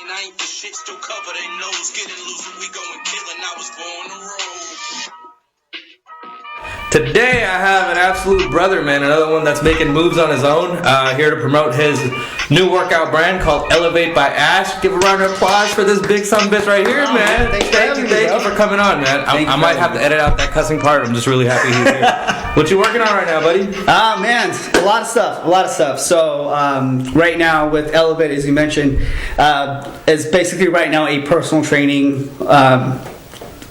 And I ain't the shit still cover their nose. Getting loose and we going killing. I was born to roll. Today I have an absolute brother, man, another one that's making moves on his own, here to promote his new workout brand called Elevate by Ash. Give a round of applause for this big son bitch right here, man. Thank you for coming on, man. I might have to edit out that cussing part. I'm just really happy he's here. What you working on right now, buddy? Man, a lot of stuff. So right now with Elevate, as you mentioned, is basically right now a personal training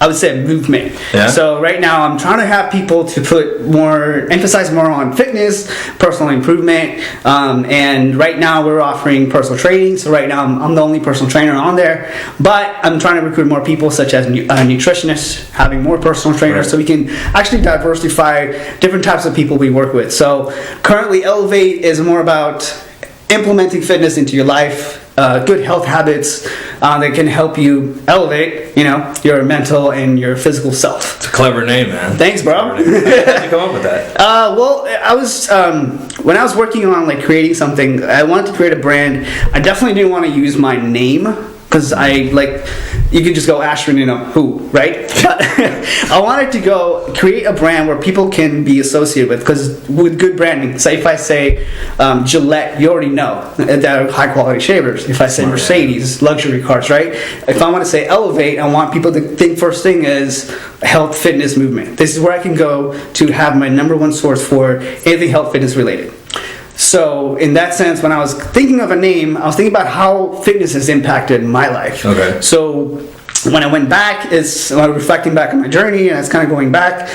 I would say movement. Yeah. So right now I'm trying to have people to emphasize more on fitness, personal improvement, and right now we're offering personal training. So right now I'm the only personal trainer on there, but I'm trying to recruit more people such as nutritionists, having more personal trainers, right, so we can actually diversify different types of people we work with. So currently Elevate is more about implementing fitness into your life, good health habits that can help you elevate, your mental and your physical self. It's a clever name, man. Thanks, bro. How did you come up with that? Well, I was when I was working on creating something, I wanted to create a brand. I definitely didn't want to use my name because you could just go Ashwin, who, right? But I wanted to create a brand where people can be associated with, because with good branding, say if I say Gillette, you already know they're high quality shavers. If I say Mercedes, luxury cars, right? If I want to say Elevate, I want people to think first thing is health, fitness, movement. This is where I can go to have my number one source for anything health, fitness related. So in that sense, when I was thinking of a name, I was thinking about how fitness has impacted my life. Okay. So when I went back, I was reflecting back on my journey, and I was kind of going back.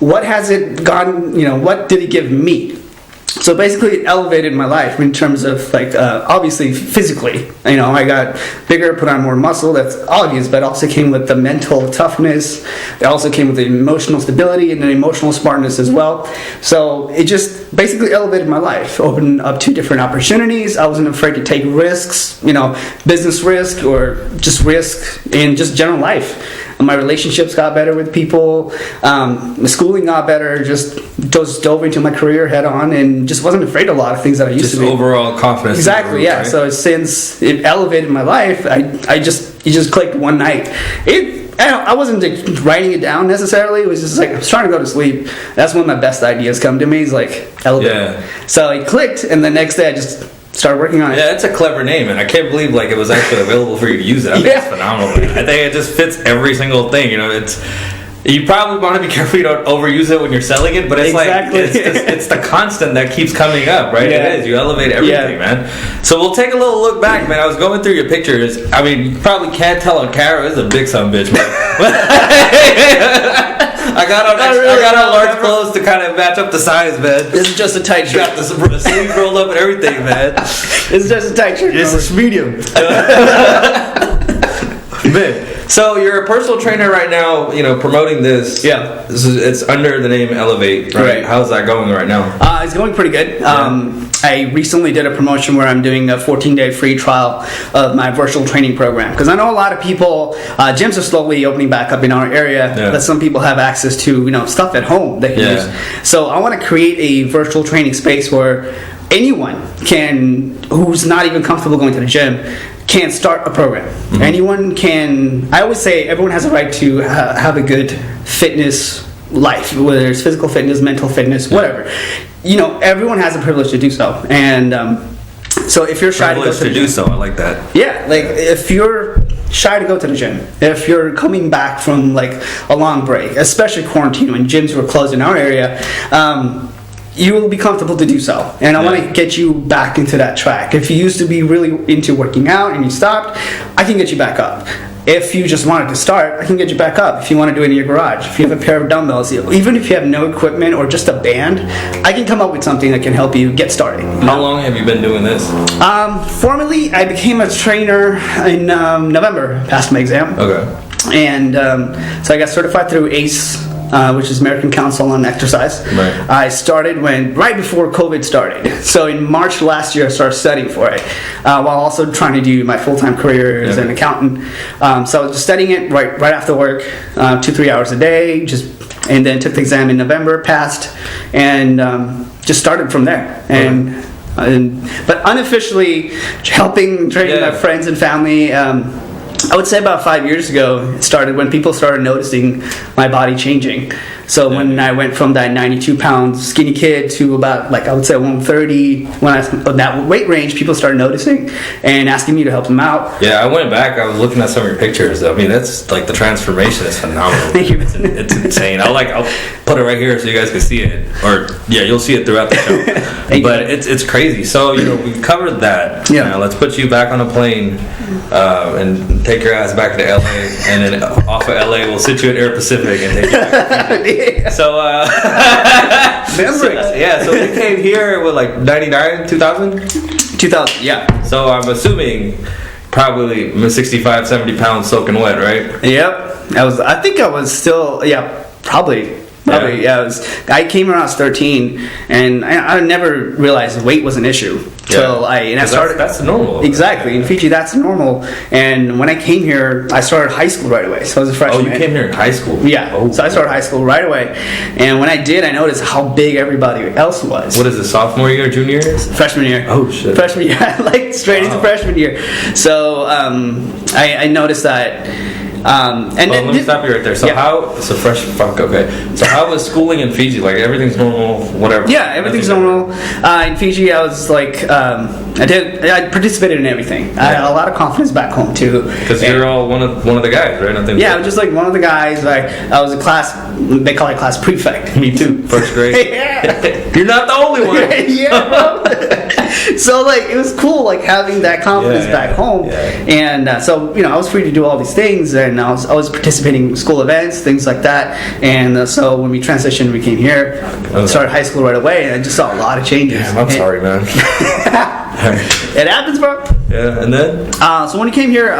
What has it gone? What did it give me? So basically, it elevated my life in terms of obviously physically. I got bigger, put on more muscle. That's obvious, but it also came with the mental toughness. It also came with the emotional stability and the emotional smartness as well. So it just basically elevated my life, opened up 2 different opportunities. I wasn't afraid to take risks, business risk or just risk in just general life. My relationships got better with people. The schooling got better. Just dove into my career head on and just wasn't afraid of a lot of things that I used to be. Just overall confidence. Exactly, yeah. Right? So since it elevated my life, it just clicked one night. I wasn't writing it down necessarily. It was just I was trying to go to sleep. That's when my best ideas come to me. Is elevate. Yeah. So it clicked, and the next day I just started working on it. Yeah, it's a clever name, and I can't believe it was actually available for you to use it. I think it's phenomenal. I think it just fits every single thing. You probably want to be careful you don't overuse it when you're selling it, but it's it's the constant that keeps coming up, right? Yeah. It is. You elevate everything, man. So we'll take a little look back, man. I was going through your pictures. I mean, you probably can't tell on camera. This is a big son of a bitch, man. I got on large clothes to kind of match up the size, man. This is just a tight shirt. Got the sleeves rolled up and everything, man. This is just a tight shirt. This is medium. Man. So you're a personal trainer right now, promoting this. Yeah. It's under the name Elevate, right? How's that going right now? It's going pretty good. Yeah. I recently did a promotion where I'm doing a 14-day free trial of my virtual training program. Because I know a lot of people, gyms are slowly opening back up in our area, but some people have access to, stuff at home they can use. So I want to create a virtual training space where anyone who's not even comfortable going to the gym, can start a program. Mm-hmm. Anyone can. I always say everyone has a right to have a good fitness life, whether it's physical fitness, mental fitness, whatever. Everyone has the privilege to do so. And so if you're shy to go to the gym, I like that. Yeah, if you're shy to go to the gym, if you're coming back from a long break, especially quarantine when gyms were closed in our area, you will be comfortable to do so. And I want to get you back into that track. If you used to be really into working out and you stopped, I can get you back up. If you just wanted to start, I can get you back up. If you want to do it in your garage, if you have a pair of dumbbells, even if you have no equipment or just a band, I can come up with something that can help you get started. How long have you been doing this? Formally, I became a trainer in November, passed my exam. Okay. And so I got certified through ACE, which is American Council on Exercise. Right. I started right before COVID started. So in March last year, I started studying for it, while also trying to do my full-time career as an accountant. So I was just studying it right after work, 2-3 hours a day, and then took the exam in November, passed, and just started from there. And But unofficially, helping training my friends and family. I would say about 5 years ago, it started when people started noticing my body changing. So when I went from that 92-pound skinny kid to about, like, I would say 130, when I was in that weight range, people started noticing and asking me to help them out. Yeah, I went back. I was looking at some of your pictures. I mean, that's like the transformation is phenomenal. Thank you. It's insane. I'll put it right here so you guys can see it. Or yeah, you'll see it throughout the show. But it's crazy. So we covered that. Yeah. Now, let's put you back on a plane and take your ass back to LA, and then off of LA we'll sit you at Air Pacific and take you back. So Memories. yeah, so we came here with like 99, 2000? 2000, yeah. So I'm assuming probably 65, 70 pounds soaking wet, right? Yep. I think I was still, probably. Yeah. I came when I was 13, and I never realized weight was an issue till I started. That's normal. Exactly. In Fiji, that's normal. And when I came here, I started high school right away. So I was a freshman. Oh, you came here in high school? Yeah. Oh. So I started high school right away. And when I did, I noticed how big everybody else was. What is it, sophomore year, junior year? Freshman year. Oh, shit. Freshman year. Like straight into freshman year. So I noticed that. Let me stop you right there. So So how was schooling in Fiji? Like everything's normal, whatever. Yeah, everything's normal. In Fiji, I was like, I participated in everything. I had a lot of confidence back home too. Because you're all one of the guys, right? I was just like one of the guys. Like I was a class. They call it class prefect. Me too. First grade. Yeah. You're not the only one. Yeah, bro. So like it was cool, like having that confidence back home, and so I was free to do all these things, and I was participating in school events, things like that, and so when we transitioned, we came here, started high school right away, and I just saw a lot of changes. Damn, I'm sorry, man. It happens, bro. Yeah, and then so when we came here,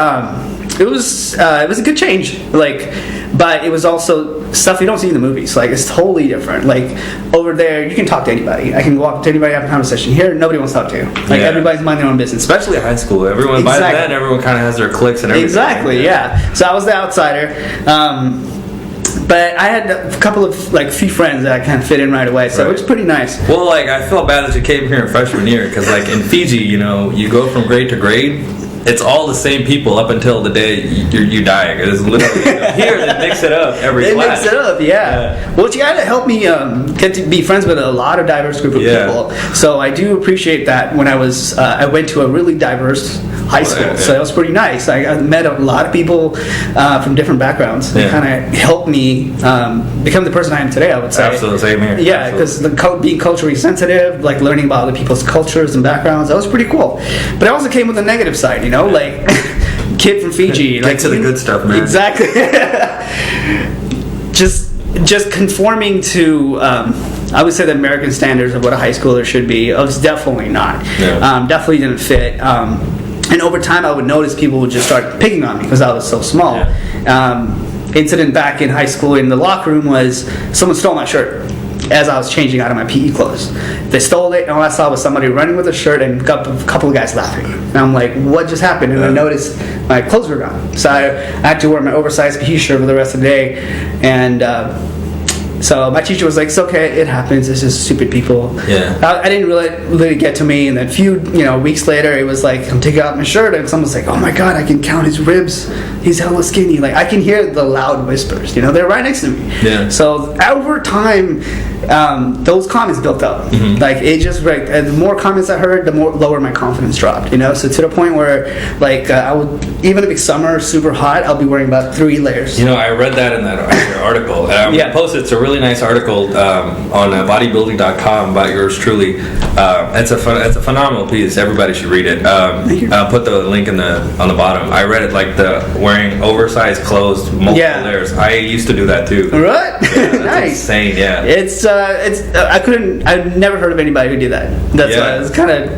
it was a good change, but it was also stuff you don't see in the movies. Like it's totally different. Like over there, you can talk to anybody. I can walk up to anybody, have a conversation. Here, nobody wants to talk to you. Like everybody's minding their own business, especially at high school. Everyone by then, everyone kind of has their cliques and everything. Exactly, yeah. So I was the outsider. But I had a couple of few friends that I kind of fit in right away, so it was pretty nice. Well, I felt bad that you came here in freshman year because, in Fiji, you go from grade to grade. It's all the same people up until the day you die. It's literally here they mix it up every class. They mix it up, yeah. Well, you had to help me get to be friends with a lot of diverse group of people. So I do appreciate that. When I went to a really diverse high school, so it was pretty nice. I met a lot of people from different backgrounds. It kind of helped me become the person I am today, I would say. Absolutely, same here. Yeah, because being culturally sensitive, learning about other people's cultures and backgrounds, that was pretty cool. But it also came with a negative side, kid from Fiji. Get to the good stuff, man. Exactly. just conforming to, I would say, the American standards of what a high schooler should be. I was definitely not. Yeah. Definitely didn't fit. And over time, I would notice people would just start picking on me because I was so small. Yeah. Incident back in high school in the locker room was someone stole my shirt as I was changing out of my PE clothes. They stole it, and all I saw was somebody running with a shirt and a couple of guys laughing. And I'm like, what just happened? And I noticed my clothes were gone. So I had to wear my oversized PE shirt for the rest of the day. And so my teacher was like, it's okay, it happens, it's just stupid people. Yeah. I didn't really get to me, and then a few weeks later, it was like, I'm taking out my shirt, and someone's like, oh my god, I can count his ribs, he's hella skinny. I can hear the loud whispers, they're right next to me. Yeah. So over time, those comments built up. Mm-hmm. It just, the more comments I heard, the more lower my confidence dropped, so to the point where, I would, even if it's summer, super hot, I'll be wearing about 3 layers. I read that in that article. I posted, it's a really nice article on bodybuilding.com about yours truly. It's a phenomenal piece. Everybody should read it. I'll put the link on the bottom. I read it the wearing oversized clothes, multiple layers. I used to do that too. Right? Yeah, that's Nice. insane. Yeah. I've never heard of anybody who did that. That's why it's kind of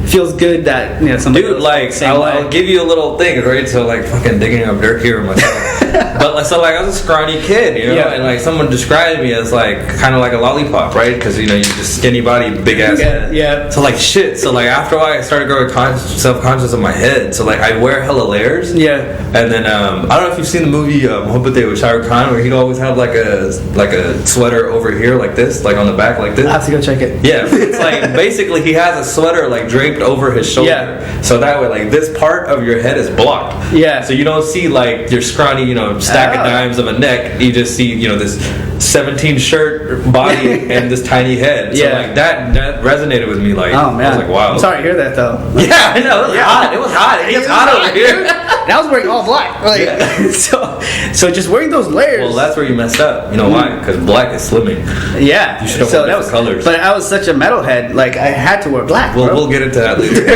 feels good that somebody. Dude, like I'll give you a little thing, right? So like fucking digging up dirt here myself. But so like I was a scrawny kid, and like someone described me as like kind of like a lollipop, right? Because you just skinny body, big ass head. Yeah. So like shit. So like after a while, I started growing self-conscious of my head. So like I wear hella layers. Yeah. And then I don't know if you've seen the movie Mohabbatein with Shah Rukh Khan, where he'd always have like a sweater over here like this, like on the back like this. I have to go check it. Yeah, it's like basically he has a sweater like draped over his shoulder. Yeah. So that way, like this part of your head is blocked. Yeah. So you don't see like your scrawny, stack of dimes of a neck. You just see, this 17 shirt body and this tiny head. So like that resonated with me. Like, oh man, I was like, wow. I'm sorry to hear that though. Yeah, I know. It was hot. It was hot. It gets hot over here. And I was wearing all black. Like, so just wearing those layers. Well, that's where you messed up. You know why? Because black is slimming. Yeah. You should have worn different colors. But I was such a metalhead. Like I had to wear black. Well, we'll get into that later.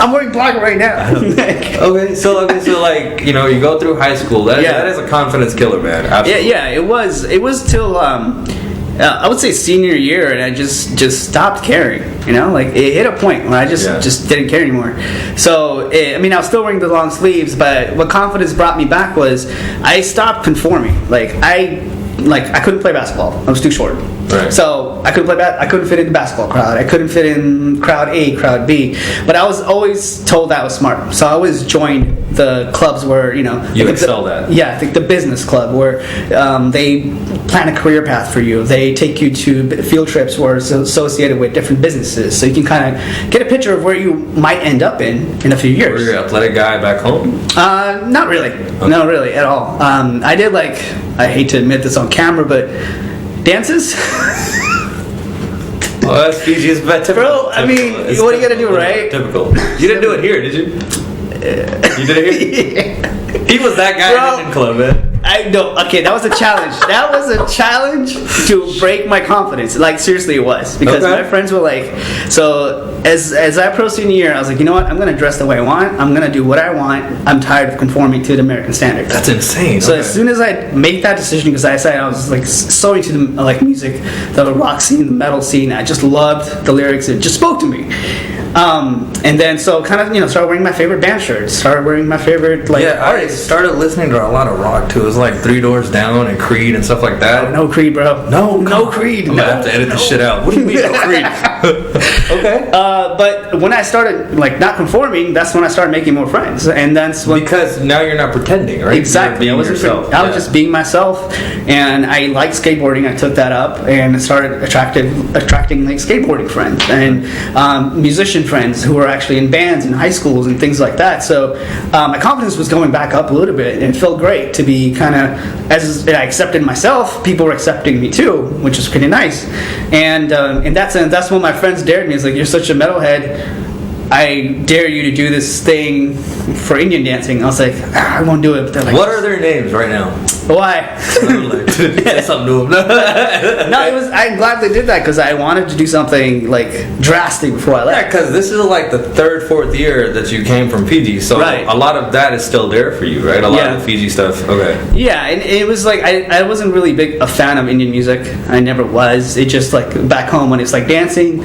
I'm wearing black right now. Okay, so like you go through high school. That is a confidence killer, man. Absolutely. Yeah. It was till I would say senior year, and I just stopped caring. Like it hit a point where I just didn't care anymore. So I was still wearing the long sleeves, but what confidence brought me back was I stopped conforming. I couldn't play basketball. I was too short. Right. So I couldn't fit in the basketball crowd. I couldn't fit in crowd A, crowd B. But I was always told I was smart. So I always joined the clubs where you excelled at. Yeah, I think the business club where they plan a career path for you. They take you to field trips where it's associated with different businesses, so you can kind of get a picture of where you might end up in a few years. Were you an athletic guy back home? Not really. Okay. No, really at all. I did I hate to admit this on camera, but dances. Oh, that's Fiji's typical. Bro, I mean, what are you gonna do, right? Typical. You didn't do it here, did you? You did it here? He was that guy in the Indian club, man. I know. Okay, that was a challenge. That was a challenge to break my confidence. Like seriously, it was because my friends were like. So as I approached senior year, I was like, you know what? I'm gonna dress the way I want. I'm gonna do what I want. I'm tired of conforming to the American standard. That's insane. So as soon as I made that decision, because I decided I was like so into the music, the rock scene, the metal scene. I just loved the lyrics. It just spoke to me. And then so kind of started wearing my favorite band shirts. Started wearing my favorite artists. I started listening to a lot of rock too. It was like 3 Doors Down and Creed and stuff like that. Oh, no Creed, bro. No Creed. I'm gonna have to edit this shit out. What do you mean no Creed? Okay. But when I started not conforming, that's when I started making more friends, and that's when because now you're not pretending, right? Exactly. You're being yourself. I was just being myself, and I liked skateboarding. I took that up and started attracting skateboarding friends and musician friends who were actually in bands in high schools and things like that. So my confidence was going back up a little bit, and it felt great to be kind of as I accepted myself, people were accepting me too, which is pretty nice. And in that sense, that's when my friends dared me. It's like, you're such a metalhead, I dare you to do this thing for Indian dancing. I was like, I won't do it. But they're like, what are their names right now? Why? Say something to them. No, it was. I'm glad they did that because I wanted to do something drastic before I left. Yeah, because this is the 3rd, 4th year that you came from Fiji, so a lot of that is still there for you, right? A lot of the Fiji stuff. Okay. Yeah, and it was I wasn't really a fan of Indian music. I never was. It just back home when it's dancing,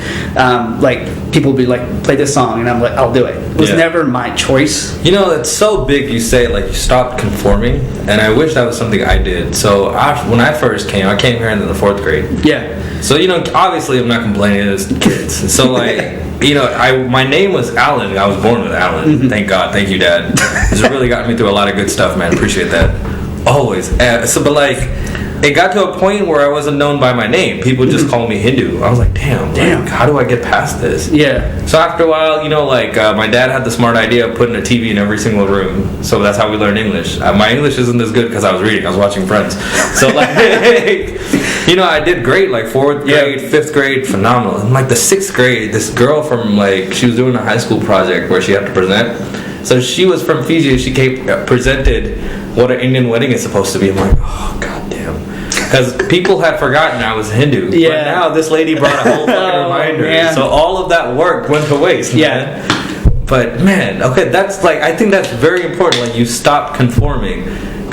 people would be play this song, and I'm like, I'll do it. It was never my choice. It's so big. You say you stopped conforming, and I wish that was something I did. So when I first came, I came here in the 4th grade. Yeah. So obviously I'm not complaining. It's kids. So my name was Alan. I was born with Alan. Mm-hmm. Thank God. Thank you, Dad. It's really gotten me through a lot of good stuff, man. Appreciate that. Always. It got to a point where I wasn't known by my name. People just called me Hindu. I was like, damn. How do I get past this? Yeah. So after a while, my dad had the smart idea of putting a TV in every single room. So that's how we learned English. My English isn't as good because I was reading. I was watching Friends. So I did great. 4th grade, 5th grade, phenomenal. In the 6th grade, this girl from she was doing a high school project where she had to present. So she was from Fiji. She presented what an Indian wedding is supposed to be. I'm like, oh god damn. Because people had forgotten I was Hindu. Yeah. But now this lady brought a whole fucking reminder. Man. So all of that work went to waste. Yeah. Man. But man, okay, that's I think that's very important. You stop conforming.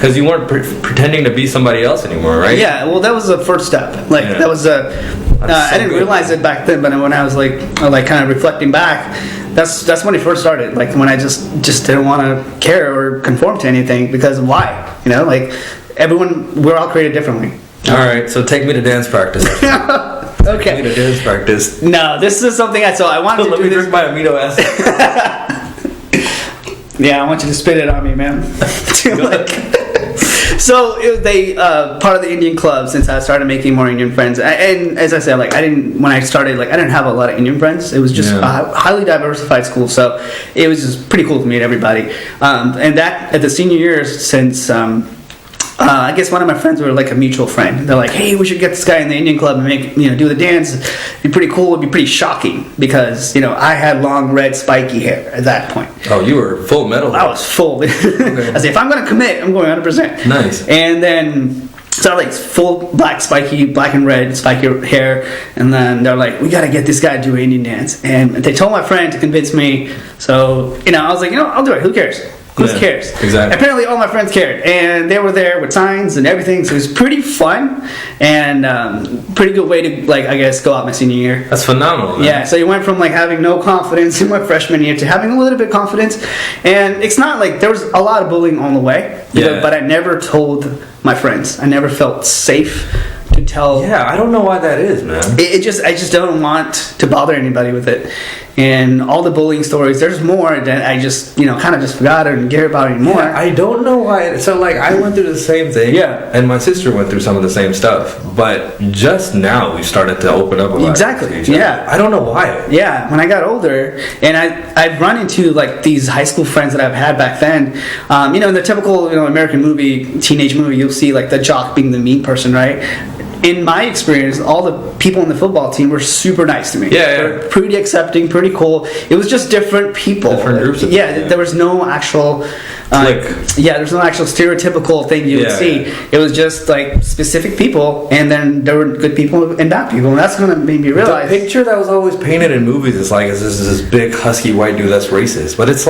because you weren't pretending to be somebody else anymore, right? Yeah, well, that was the first step. Like that was I didn't realize it back then, but when I was like kind of reflecting back, that's when it first started. Like when I just didn't want to care or conform to anything, because why? You know, like we're all created differently. All right, so take me to dance practice. Okay. Take me to dance practice. No, this is something I wanted to Let do me this. drink my amino acid. Yeah, I want you to spit it on me, man. So they part of the Indian club, since I started making more Indian friends, and as I said, like I didn't have a lot of Indian friends. It was just a highly diversified school, so it was just pretty cool to meet everybody. And that at the senior years, since I guess one of my friends were like a mutual friend. They're like, hey, we should get this guy in the Indian club and do the dance. It'd be pretty cool. It'd be pretty shocking, because I had long red spiky hair at that point. Oh, you were full metal. I was full. Okay. I said, if I'm going to commit, I'm going 100%. Nice. And then so like full black and red spiky hair, and then they're like, we got to get this guy to do an Indian dance. And they told my friend to convince me. So I was like, I'll do it. Who cares? Who cares? Exactly. Apparently, all my friends cared, and they were there with signs and everything. So it was pretty fun, and pretty good way to go out my senior year. That's phenomenal, man. Yeah. So you went from having no confidence in my freshman year to having a little bit of confidence, and it's not like there was a lot of bullying on the way. Yeah. But I never told my friends. I never felt safe to tell. Yeah, I don't know why that is, man. I just don't want to bother anybody with it. And all the bullying stories, there's more that I just, kind of just forgot and care about anymore. Yeah, I don't know why. So, I went through the same thing. Yeah. And my sister went through some of the same stuff. But just now, we started to open up about Exactly. it to each other. Yeah. I don't know why. Yeah. When I got older, and I'd run into, these high school friends that I've had back then. In the typical, American teenage movie, you'll see, the jock being the mean person, right? In my experience, all the people on the football team were super nice to me. Yeah. They were pretty accepting, pretty cool. It was just different people. Different groups of people. Yeah, there was no actual... there's no actual stereotypical thing you would see. Yeah. It was just, specific people, and then there were good people and bad people, and that's going to make me realize... The picture that was always painted in movies is this big, husky white dude that's racist. But it's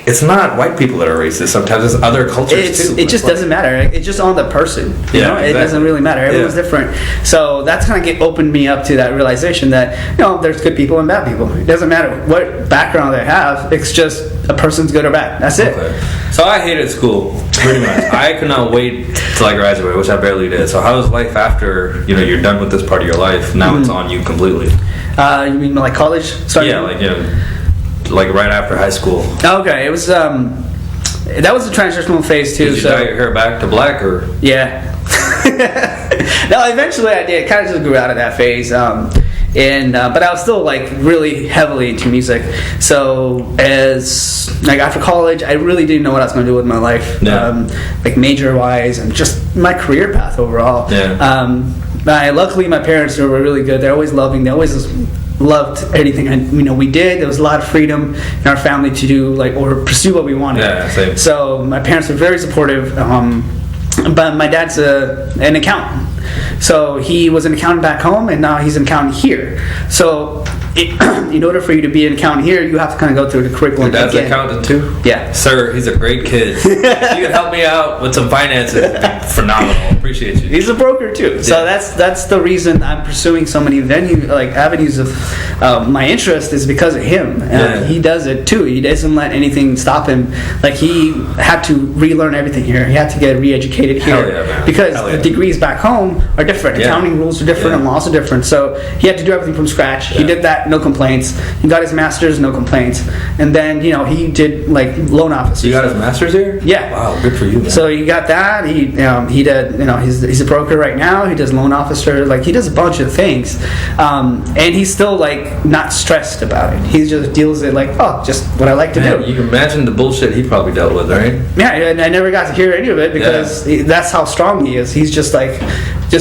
it's not white people that are racist. Sometimes it's other cultures, too. It just doesn't matter. It's just on the person. Exactly. It doesn't really matter. Everyone's different. So that's kind of opened me up to that realization that there's good people and bad people. It doesn't matter what background they have. It's just a person's good or bad. That's it. Okay. So I hated school pretty much. I could not wait till I graduated, which I barely did. So how was life after you're done with this part of your life? Now it's on you completely. You mean college? Sorry. Yeah, right after high school. Okay, it was that was a transitional phase too. Did you dye your hair back to black or? Yeah. No, eventually I did. Kind of just grew out of that phase. But I was still really heavily into music. So as after college, I really didn't know what I was going to do with my life, major wise and just my career path overall. Yeah. Luckily, my parents were really good. They're always loving. They always loved anything we did. There was a lot of freedom in our family to do or pursue what we wanted. Yeah, same. So my parents were very supportive. But my dad's an accountant. So he was an accountant back home, and now he's an accountant here. So in order for you to be an accountant here, you have to kind of go through the curriculum. Your dad's an accountant too? Yeah. Sir, he's a great kid. If you could help me out with some finances, it'd be phenomenal. Appreciate you. He's a broker too. So that's the reason I'm pursuing so many avenues of my interest is because of him. He does it too. He doesn't let anything stop him. He had to relearn everything here. He had to get re-educated here. Hell yeah, man. Because the degrees back home are different. Yeah. Accounting rules are different and laws are different. So he had to do everything from scratch. He did that, no complaints. He got his master's, no complaints. And then he did loan officers. You got his master's here? Yeah. Wow, good for you, man. So he got that. He did. He's a broker right now. He does loan officer. He does a bunch of things, and he's still not stressed about it. He just deals it just what I like to do. You can imagine the bullshit he probably dealt with, right? Yeah, and I never got to hear any of it because that's how strong he is. He's just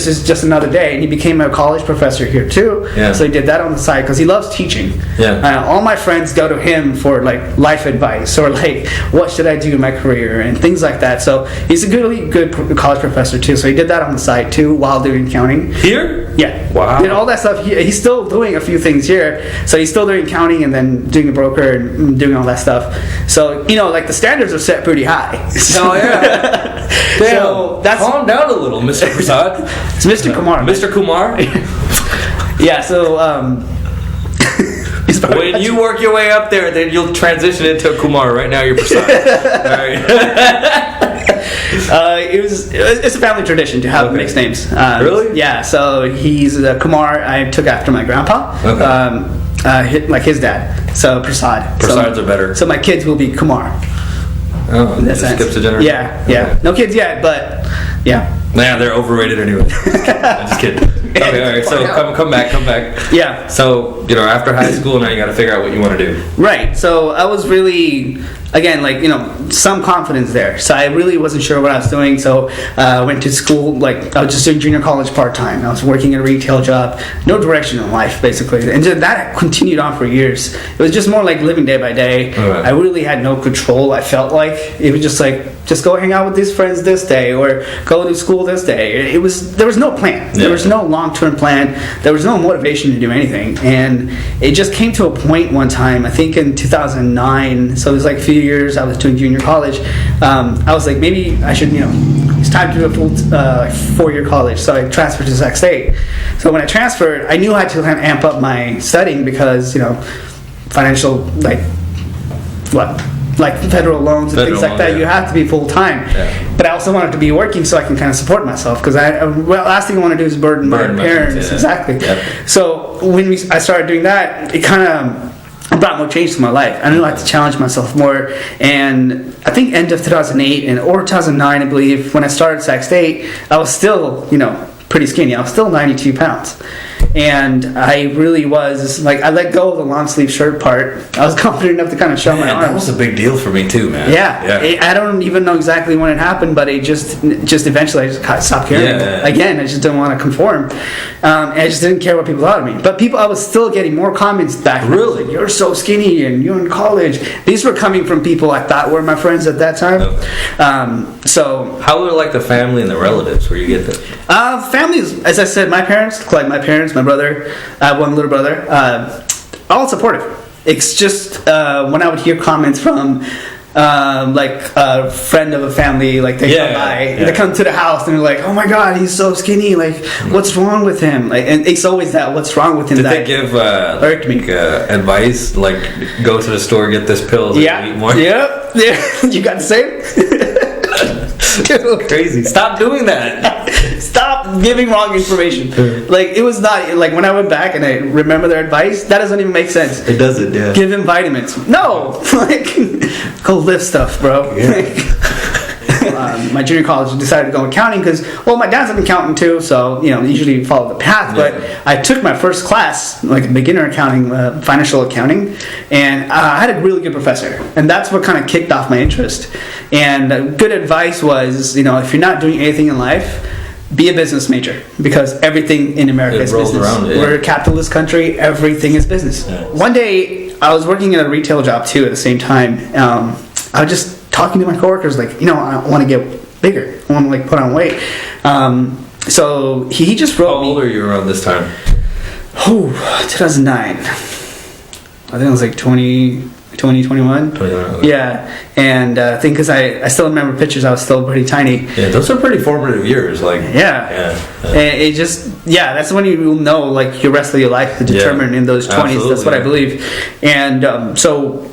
just another day. And he became a college professor here too. Yeah. So he did that on the side because he loves teaching. Yeah. All my friends go to him for like life advice or like what should I do in my career and things like that. So he's a really good college professor too. So he did that on the side too while doing accounting. Here? Yeah. Wow. Did all that stuff. He's still doing a few things here. So he's still doing accounting and then doing a broker and doing all that stuff. So, you know, like the standards are set pretty high. Oh, yeah. Damn. So calm down a little, Mr. Prasad. It's Mr. Kumar. Mr. Kumar? Yeah, so, when you work your way up there, then you'll transition into Kumar. Right now, you're Prasad. All right. It's a family tradition to have mixed names. Really? Yeah. So he's Kumar. I took after my grandpa. Okay. Like his dad. So Prasad. Prasads are better. So my kids will be Kumar. Oh, that skips a generation. Yeah. Okay. No kids yet, but yeah. Nah, they're overrated anyway. I'm just kidding. Okay, all right. So come back. Yeah. So after high school, now you got to figure out what you want to do. Right. So I was really, again, like some confidence there. So I really wasn't sure what I was doing. So I went to school. Like I was just doing junior college part time. I was working at a retail job. No direction in life, basically, and just that continued on for years. It was just more like living day by day. Right. I really had no control. I felt like it was just like go hang out with these friends this day or go to school this day. There was no plan. Yeah. There was no long-term plan. There was no motivation to do anything. And it just came to a point one time, I think in 2009, so it was like a few years I was doing junior college. I was like, maybe I should, it's time to do a full 4-year college. So I transferred to Sac State. So when I transferred, I knew I had to kind of amp up my studying because, financial, like federal loans and things like that, you have to be full time. Yeah. But I also wanted to be working so I can kind of support myself because last thing I want to do is burden my parents. Yeah. Exactly. Yep. So when I started doing that, it kind of brought more change to my life. I knew I had to challenge myself more, and I think end of 2008 or 2009, I believe, when I started Sac State, I was still pretty skinny. I was still 92 pounds. And I really was, I let go of the long sleeve shirt part. I was confident enough to kind of show my arms. That was a big deal for me too, man. Yeah. I don't even know exactly when it happened, but it just eventually I just stopped caring. Yeah. Again, I just didn't want to conform. And I just didn't care what people thought of me. But I was still getting more comments back. Really? Like, you're so skinny and you're in college. These were coming from people I thought were my friends at that time. Okay. So how were the family and the relatives where you get that? Families, as I said, my parents, my brother, I have one little brother, all supportive. It's just when I would hear comments from a friend of a family, they come to the house and they're like, oh my god, he's so skinny, what's wrong with him? And it's always that what's wrong with him. Did they give irked me. Advice go to the store, get this pill, eat more? Yeah. You got the same. Crazy. Stop doing that. Stop giving wrong information. It was not when I went back and I remember their advice, that doesn't even make sense. It doesn't, yeah. Give him vitamins. No. Go lift stuff, bro. Yeah. My junior college decided to go accounting because, my dad's an accountant too, so usually follow the path. Yeah. But I took my first class, beginner accounting, financial accounting, and I had a really good professor, and that's what kind of kicked off my interest. And good advice was, if you're not doing anything in life, be a business major, because everything in America is business. We're a capitalist country. Everything is business. Yeah. One day, I was working at a retail job too at the same time. I was just talking to my coworkers, I want to get bigger. I want to put on weight. So he just wrote me. How old are you around this time? 2009. I think it was 21. 21. Okay. Yeah, and I think because I still remember pictures, I was still pretty tiny. Yeah, those are pretty formative years. Yeah. And it just, that's when you will know your rest of your life to determine in those 20s. Absolutely. That's what I believe. And so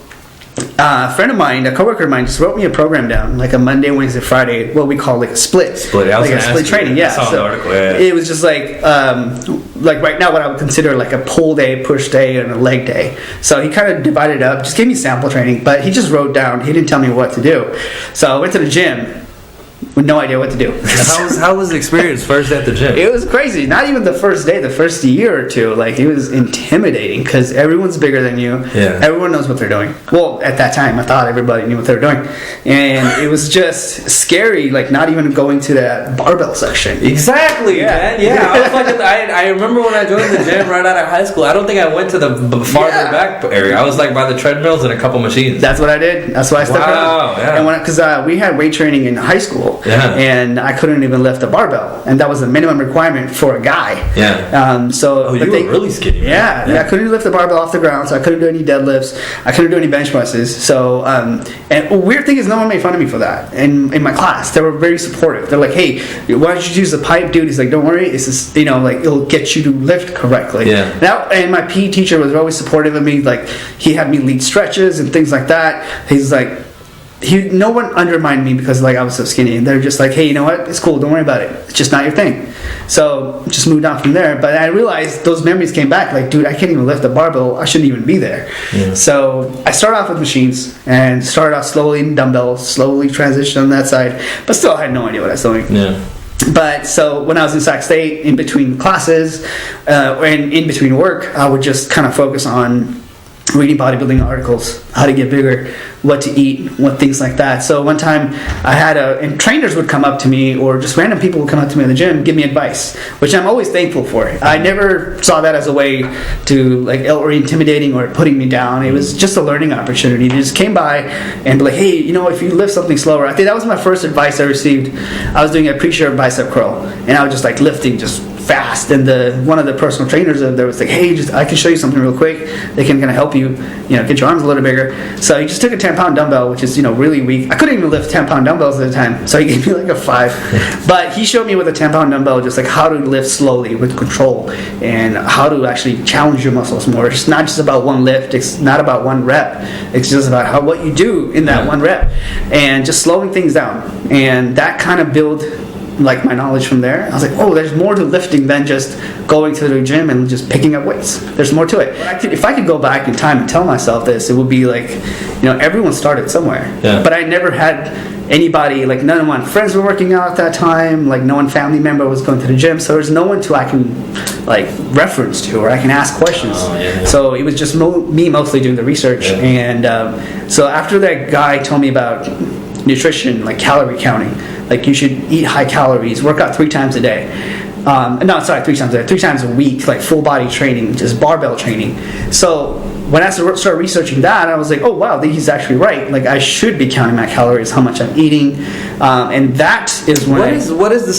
a friend of mine, a coworker of mine, just wrote me a program down, a Monday, Wednesday, Friday, what we call a split. I was a split training. I saw the article. Yeah. It was just right now what I would consider a pull day, push day, and a leg day. So he kind of divided it up, just gave me sample training, but he just wrote down, he didn't tell me what to do. So I went to the gym. with no idea what to do. How was the experience first at the gym? It was crazy. Not even the first day, the first year or two. Like, it was intimidating because everyone's bigger than you. Yeah. Everyone knows what they're doing. Well, at that time, I thought everybody knew what they were doing. And it was just scary, like, not even going to that barbell section. Exactly, man. Yeah, I was like, I remember when I joined the gym right out of high school. I don't think I went to the farther back area. I was like by the treadmills and a couple machines. That's what I did. That's why I stuck around. Yeah. And because we had weight training in high school, and I couldn't even lift a barbell, and that was the minimum requirement for a guy. Yeah. So you were really skinny. Man. Yeah. I couldn't lift the barbell off the ground, so I couldn't do any deadlifts. I couldn't do any bench presses. So, and weird thing is, no one made fun of me for that. In my class, they were very supportive. They're like, "Hey, why don't you use the pipe, dude?" He's like, "Don't worry, it's just, like it'll get you to lift correctly." Yeah. And my PE teacher was always supportive of me. Like, he had me lead stretches and things like that. He's like, no one undermined me because like I was so skinny. And they're just like, "Hey, you know what? It's cool. Don't worry about it. It's just not your thing." So just moved on from there. But I realized those memories came back. Like, dude, I can't even lift a barbell. I shouldn't even be there. Yeah. So I started off with machines and started off slowly in dumbbells, slowly transitioned on that side. But still, I had no idea what I was doing. Yeah. But so when I was in Sac State, in between classes and in between work, I would just kind of focus on reading bodybuilding articles, how to get bigger, what to eat, what things like that. So one time I had and trainers would come up to me, or just random people would come up to me in the gym, give me advice, which I'm always thankful for. I never saw that as a way to like or intimidating or putting me down. It was just a learning opportunity. They just came by and be like, "Hey, if you lift something slower." I think that was my first advice I received. I was doing a pre-shirt bicep curl, and I was just like lifting just fast, and one of the personal trainers there was like, "Hey, I can show you something real quick. They can kind of help you, get your arms a little bigger." So he just took a 10-pound dumbbell, which is really weak. I couldn't even lift 10-pound dumbbells at the time, so he gave me like a 5. But he showed me with a 10-pound dumbbell just like how to lift slowly with control and how to actually challenge your muscles more. It's not just about one lift. It's not about one rep. It's just about what you do in that one rep and just slowing things down. And that kind of built like my knowledge from there. I was like, "Oh, there's more to lifting than just going to the gym and just picking up weights. There's more to it." If I could go back in time and tell myself this, it would be like, everyone started somewhere. Yeah. But I never had anybody, like none of my friends were working out at that time, like no one family member was going to the gym, so there's no one I can like reference to or I can ask questions. So it was just me mostly doing the research. And so after that guy told me about nutrition, like calorie counting, like you should eat high calories, work out 3 times a day. 3 times a day, 3 times a week, like full body training, just barbell training. So when I started researching that, I was like, "Oh wow, he's actually right. Like I should be counting my calories, how much I'm eating," and that is when. What is the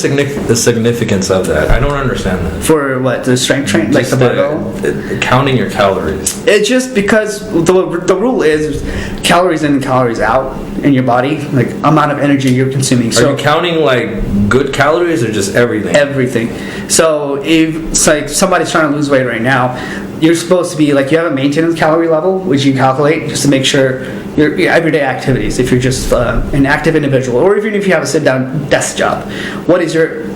significance of that? I don't understand that. For what, the strength training, like the barbell? Counting your calories. It's just because the rule is calories in and calories out in your body, like amount of energy you're consuming. Are you counting like good calories or just everything? Everything. So if it's like somebody's trying to lose weight right now, you're supposed to be like, you have a maintenance calorie level, which you calculate just to make sure your everyday activities, if you're just an active individual, or even if you have a sit-down desk job, what is your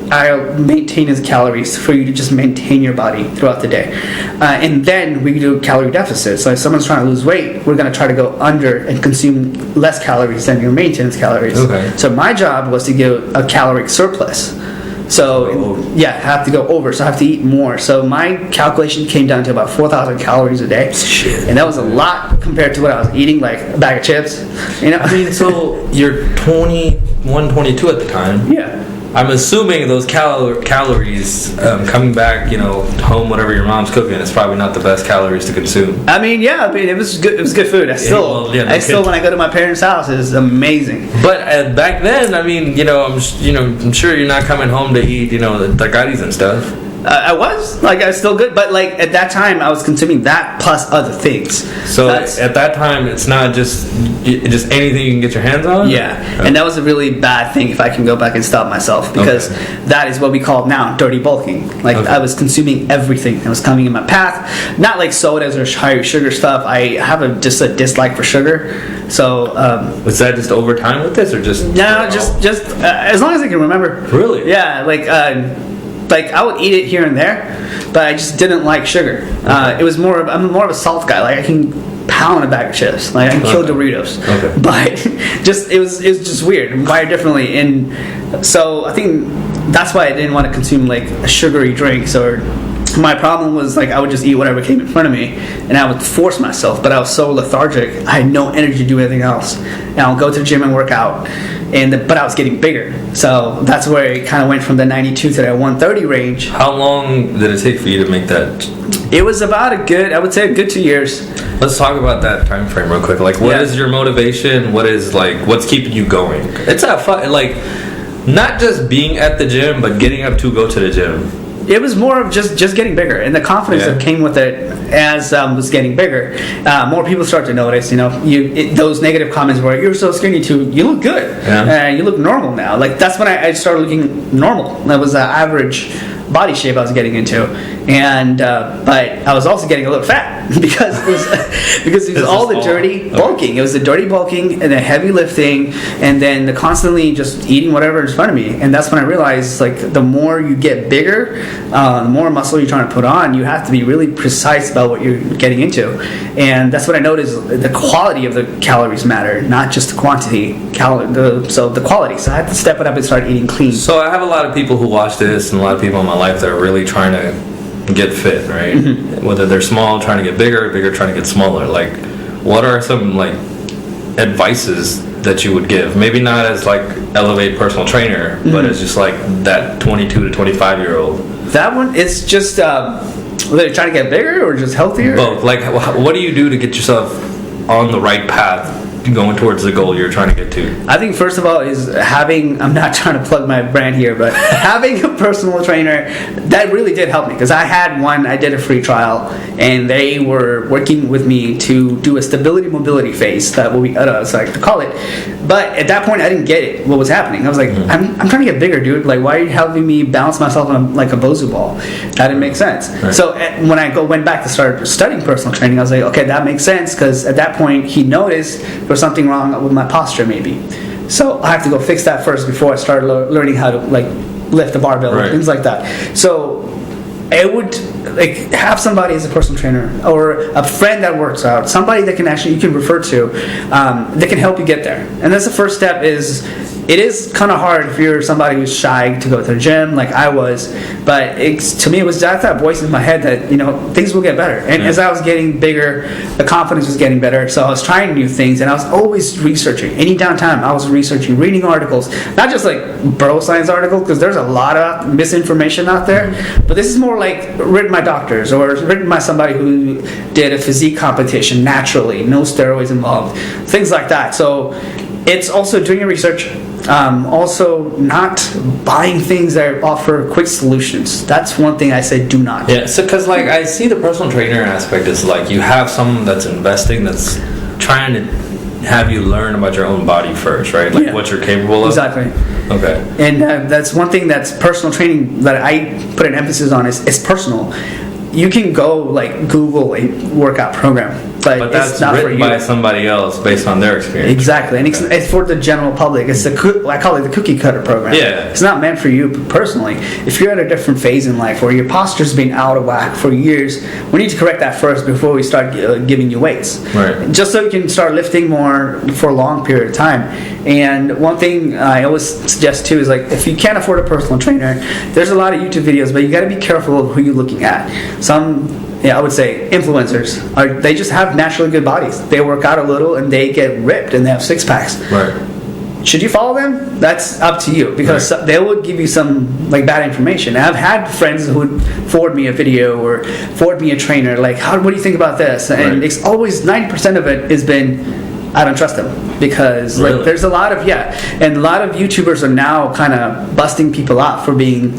maintenance calories for you to just maintain your body throughout the day? And then we do calorie deficit. So if someone's trying to lose weight, we're going to try to go under and consume less calories than your maintenance calories. Okay. So my job was to get a caloric surplus. So, I have to go over. So I have to eat more. So my calculation came down to about 4,000 calories a day. Shit. And that was a lot compared to what I was eating, like a bag of chips. I mean, so you're 21, 22 at the time. Yeah. I'm assuming those calories coming back, home, whatever your mom's cooking, it's probably not the best calories to consume. I mean, it was good. It was good food. When I go to my parents' house, it's amazing. But back then, I mean, I'm sure you're not coming home to eat, the targaris and stuff. I was still good, but like at that time I was consuming that plus other things. So at that time it's not just anything you can get your hands on. Yeah, and that was a really bad thing. If I can go back and stop myself, because that is what we call now dirty bulking. Like I was consuming everything that was coming in my path, not like sodas or higher sugar stuff. I have just a dislike for sugar. So was that just over time with this, or just just as long as I can remember. Really? Yeah, like I would eat it here and there, but I just didn't like sugar. I'm more of a salt guy. Like I can pound a bag of chips. Like I can kill Doritos. Okay. But just it was just weird. I'm wired differently, and so I think that's why I didn't want to consume like sugary drinks. Or my problem was like I would just eat whatever came in front of me, and I would force myself. But I was so lethargic, I had no energy to do anything else. And I would go to the gym and work out, but I was getting bigger. So that's where it kind of went from the 92 to that 130 range. How long did it take for you to make that? It was about a good 2 years. Let's talk about that time frame real quick. Like, what is your motivation? What's keeping you going? It's a fun, like, not just being at the gym, but getting up to go to the gym. It was more of just getting bigger, and the confidence that came with it as was getting bigger. More people start to notice. Those negative comments were, "You're so skinny too. You look good. You look normal now." Like that's when I started looking normal. That was the average body shape I was getting into, and but I was also getting a little fat because it was all the dirty bulking. It was the dirty bulking and the heavy lifting, and then the constantly just eating whatever is in front of me. And that's when I realized, like, the more you get bigger, the more muscle you're trying to put on, you have to be really precise about what you're getting into. And that's what I noticed: the quality of the calories matter, not just the quantity. So the quality. So I had to step it up and start eating clean. So I have a lot of people who watch this, and a lot of people in my life that are really trying to get fit, right? Mm-hmm. Whether they're small, trying to get bigger, trying to get smaller. Like, what are some like advices that you would give? Maybe not as like elevate personal trainer, but as just like that 22 to 25-year-old. That one, it's just whether you're trying to get bigger or just healthier. Both. Like, what do you do to get yourself on the right path, going towards the goal you're trying to get to? I think first of all is having, I'm not trying to plug my brand here, but having a personal trainer, that really did help me, because I had one. I did a free trial, and they were working with me to do a stability mobility phase. That what we like to call it. But at that point, I didn't get it. What was happening? I was like, I'm trying to get bigger, dude. Like, why are you helping me balance myself on like a Bozu ball? That didn't make sense. Right. So when I went back to start studying personal training, I was like, okay, that makes sense, because at that point he noticed there's something wrong with my posture, maybe. So I have to go fix that first before I start learning how to like lift the barbell and things like that. So I would like have somebody as a personal trainer, or a friend that works out, somebody that you can refer to, that can help you get there. And that's the first step. It is kind of hard if you're somebody who's shy to go to the gym, like I was. But to me, it was just that voice in my head that things will get better. And as I was getting bigger, the confidence was getting better. So I was trying new things, and I was always researching. Any downtime, I was researching, reading articles, not just like bro science articles, because there's a lot of misinformation out there. But this is more like written by doctors, or written by somebody who did a physique competition naturally, no steroids involved, things like that. So it's also doing your research. Also, not buying things that offer quick solutions. That's one thing I say do not. Yeah, so because like I see the personal trainer aspect is like you have someone that's investing, that's trying to have you learn about your own body first, right? Like what you're capable of. Exactly. Okay. And that's one thing that's personal training that I put an emphasis on is personal. You can go like Google a workout program, but that's it's not written for you. by somebody else based on their experience. Exactly, and it's for the general public. It's I call it the cookie cutter program. Yeah, it's not meant for you personally. If you're at a different phase in life where your posture's been out of whack for years, we need to correct that first before we start giving you weights. Right. Just so you can start lifting more for a long period of time. And one thing I always suggest too is like if you can't afford a personal trainer, there's a lot of YouTube videos, but you got to be careful of who you're looking at. I would say influencers they just have naturally good bodies. They work out a little and they get ripped and they have six packs. Right. Should you follow them? That's up to you, because they will give you some like bad information. And I've had friends who would forward me a video or forward me a trainer like, what do you think about this? And it's always 90% of it has been, I don't trust them, because like there's a lot of and a lot of YouTubers are now kind of busting people out for being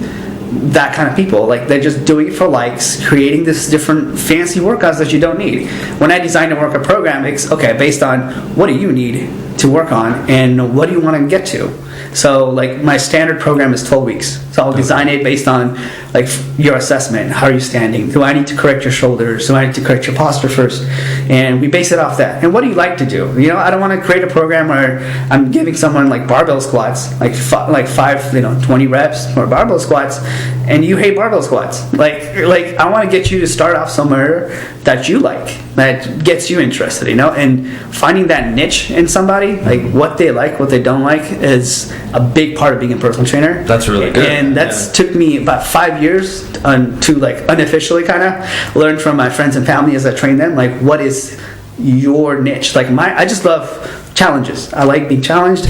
that kind of people. Like they're just doing it for likes, creating this different fancy workouts that you don't need. When I designed a workout program, it's based on what do you need to work on and what do you want to get to. So like my standard program is 12 weeks. So I'll design it based on like your assessment. How are you standing? Do I need to correct your shoulders? Do I need to correct your posture first? And we base it off that. And what do you like to do? You know, I don't want to create a program where I'm giving someone like barbell squats, like 20 reps or barbell squats, and you hate barbell squats. Like I want to get you to start off somewhere that you like, that gets you interested, you know, and finding that niche in somebody, like what they like, what they don't like, is a big part of being a personal trainer. That's really good. And that's took me about 5 years to like unofficially kind of learn from my friends and family as I train them, like what is your niche. Like I just love challenges. I like being challenged.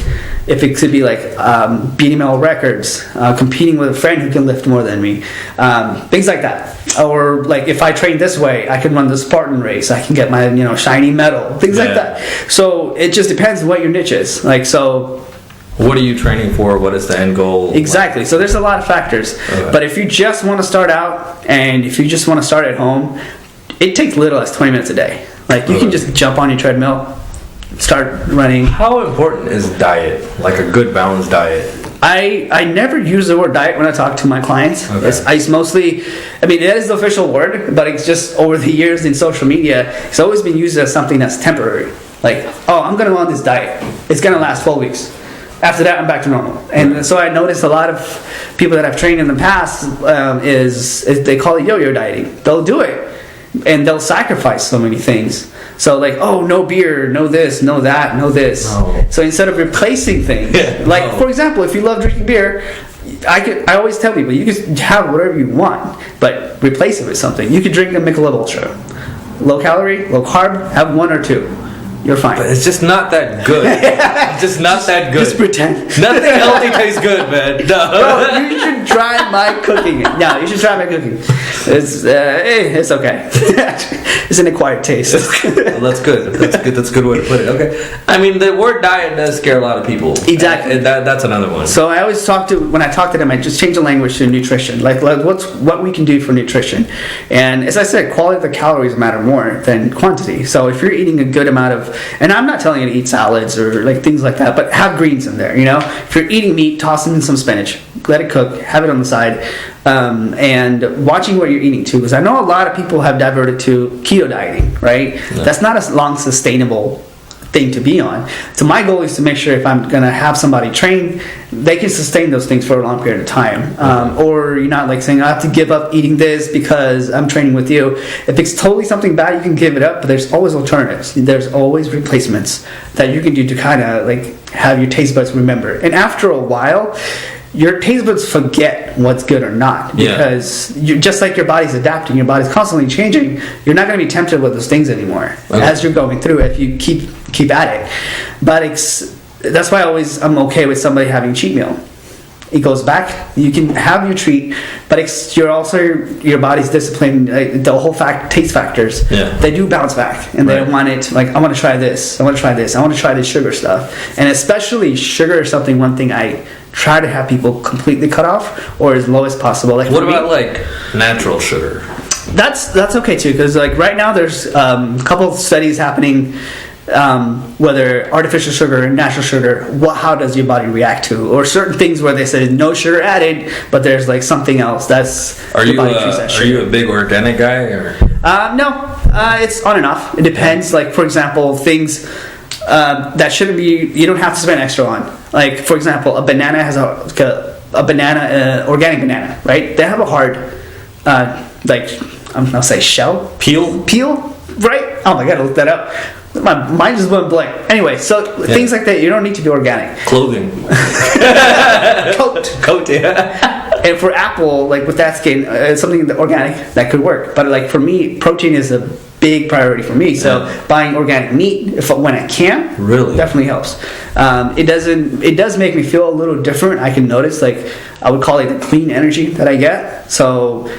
If it could be like beating my old records, competing with a friend who can lift more than me, things like that. Or like if I train this way, I can run the Spartan race. I can get my shiny medal, things like that. So it just depends what your niche is. Like so. What are you training for? What is the end goal? Exactly. So there's a lot of factors. Okay. But if you just want to start out, and if you just want to start at home, it takes little as 20 minutes a day. Like you can just jump on your treadmill, start running. How important is diet? Like a good balanced diet? I never use the word diet when I talk to my clients. Okay. It's mostly, I mean, it is the official word, but it's just over the years in social media, it's always been used as something that's temporary. Like, oh, I'm going to go on this diet. It's going to last 12 weeks. After that, I'm back to normal. And so I noticed a lot of people that I've trained in the past is they call it yo-yo dieting. They'll do it, and they'll sacrifice so many things. So like, oh, no beer, no this, no that, no this. No. So instead of replacing things, for example, if you love drinking beer, I always tell people, you can have whatever you want, but replace it with something. You could drink a Michelob Ultra. Low calorie, low carb, have one or two. You're fine. But it's just not that good. It's just not that good. Just pretend. Nothing healthy tastes good, man. No. Bro, you should try my cooking. No, you should try my cooking. It's okay. It's an acquired taste. Well, that's good. That's a good way to put it. Okay. I mean, the word diet does scare a lot of people. Exactly. That's another one. So I always when I talk to them, I just change the language to nutrition. Like what we can do for nutrition. And as I said, quality of the calories matter more than quantity. So if you're eating a good amount of, and I'm not telling you to eat salads or like things like that, but have greens in there, you know? If you're eating meat, toss in some spinach, let it cook, have it on the side, and watching what you're eating too, because I know a lot of people have diverted to keto dieting, right? Yeah. That's not a long sustainable thing to be on. So my goal is to make sure if I'm going to have somebody train, they can sustain those things for a long period of time. Or you're not like saying, I have to give up eating this because I'm training with you. If it's totally something bad, you can give it up, but there's always alternatives. There's always replacements that you can do to kind of like have your taste buds remember. And after a while, your taste buds forget what's good or not, because you're just like your body's adapting, your body's constantly changing. You're not going to be tempted with those things anymore as you're going through if you keep at it. But that's why I'm okay with somebody having a cheat meal. It goes back. You can have your treat, but you're also your body's discipline. The whole taste factors, they do bounce back, and they want it. Like, I want to try this. I want to try this. I want to try this sugar stuff, and especially sugar is something. One thing I try to have people completely cut off or as low as possible. Like, what about like natural sugar? That's okay too, because like right now there's a couple of studies happening. Whether artificial sugar or natural sugar, how does your body react to, or certain things where they said no sugar added, but there's like something else that's are you a big organic guy or no? It's on and off. It depends. Like, for example, things that shouldn't be, you don't have to spend extra on. Like, for example, a banana has a banana, organic banana, right? They have a hard I'm gonna say shell, peel, right? Oh my god, I looked that up. My mind just went blank. Anyway, so things like that, you don't need to be organic. Clothing. Coat, yeah. And for apple, like with that skin, it's something organic that could work. But like for me, protein is a big priority for me. So buying organic meat, when I can, really definitely helps. It does make me feel a little different. I can notice, like, I would call it the clean energy that I get. So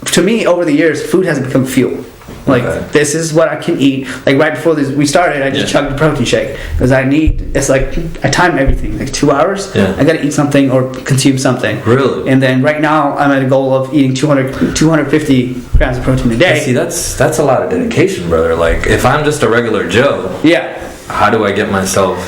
to me, over the years, food has become fuel. Like, this is what I can eat. Like, right before we started, I just chugged a protein shake. Because it's like, I time everything. Like, 2 hours, I gotta eat something or consume something. Really? And then right now, I'm at a goal of eating 250 grams of protein a day. See, that's a lot of dedication, brother. Like, if I'm just a regular Joe, how do I get myself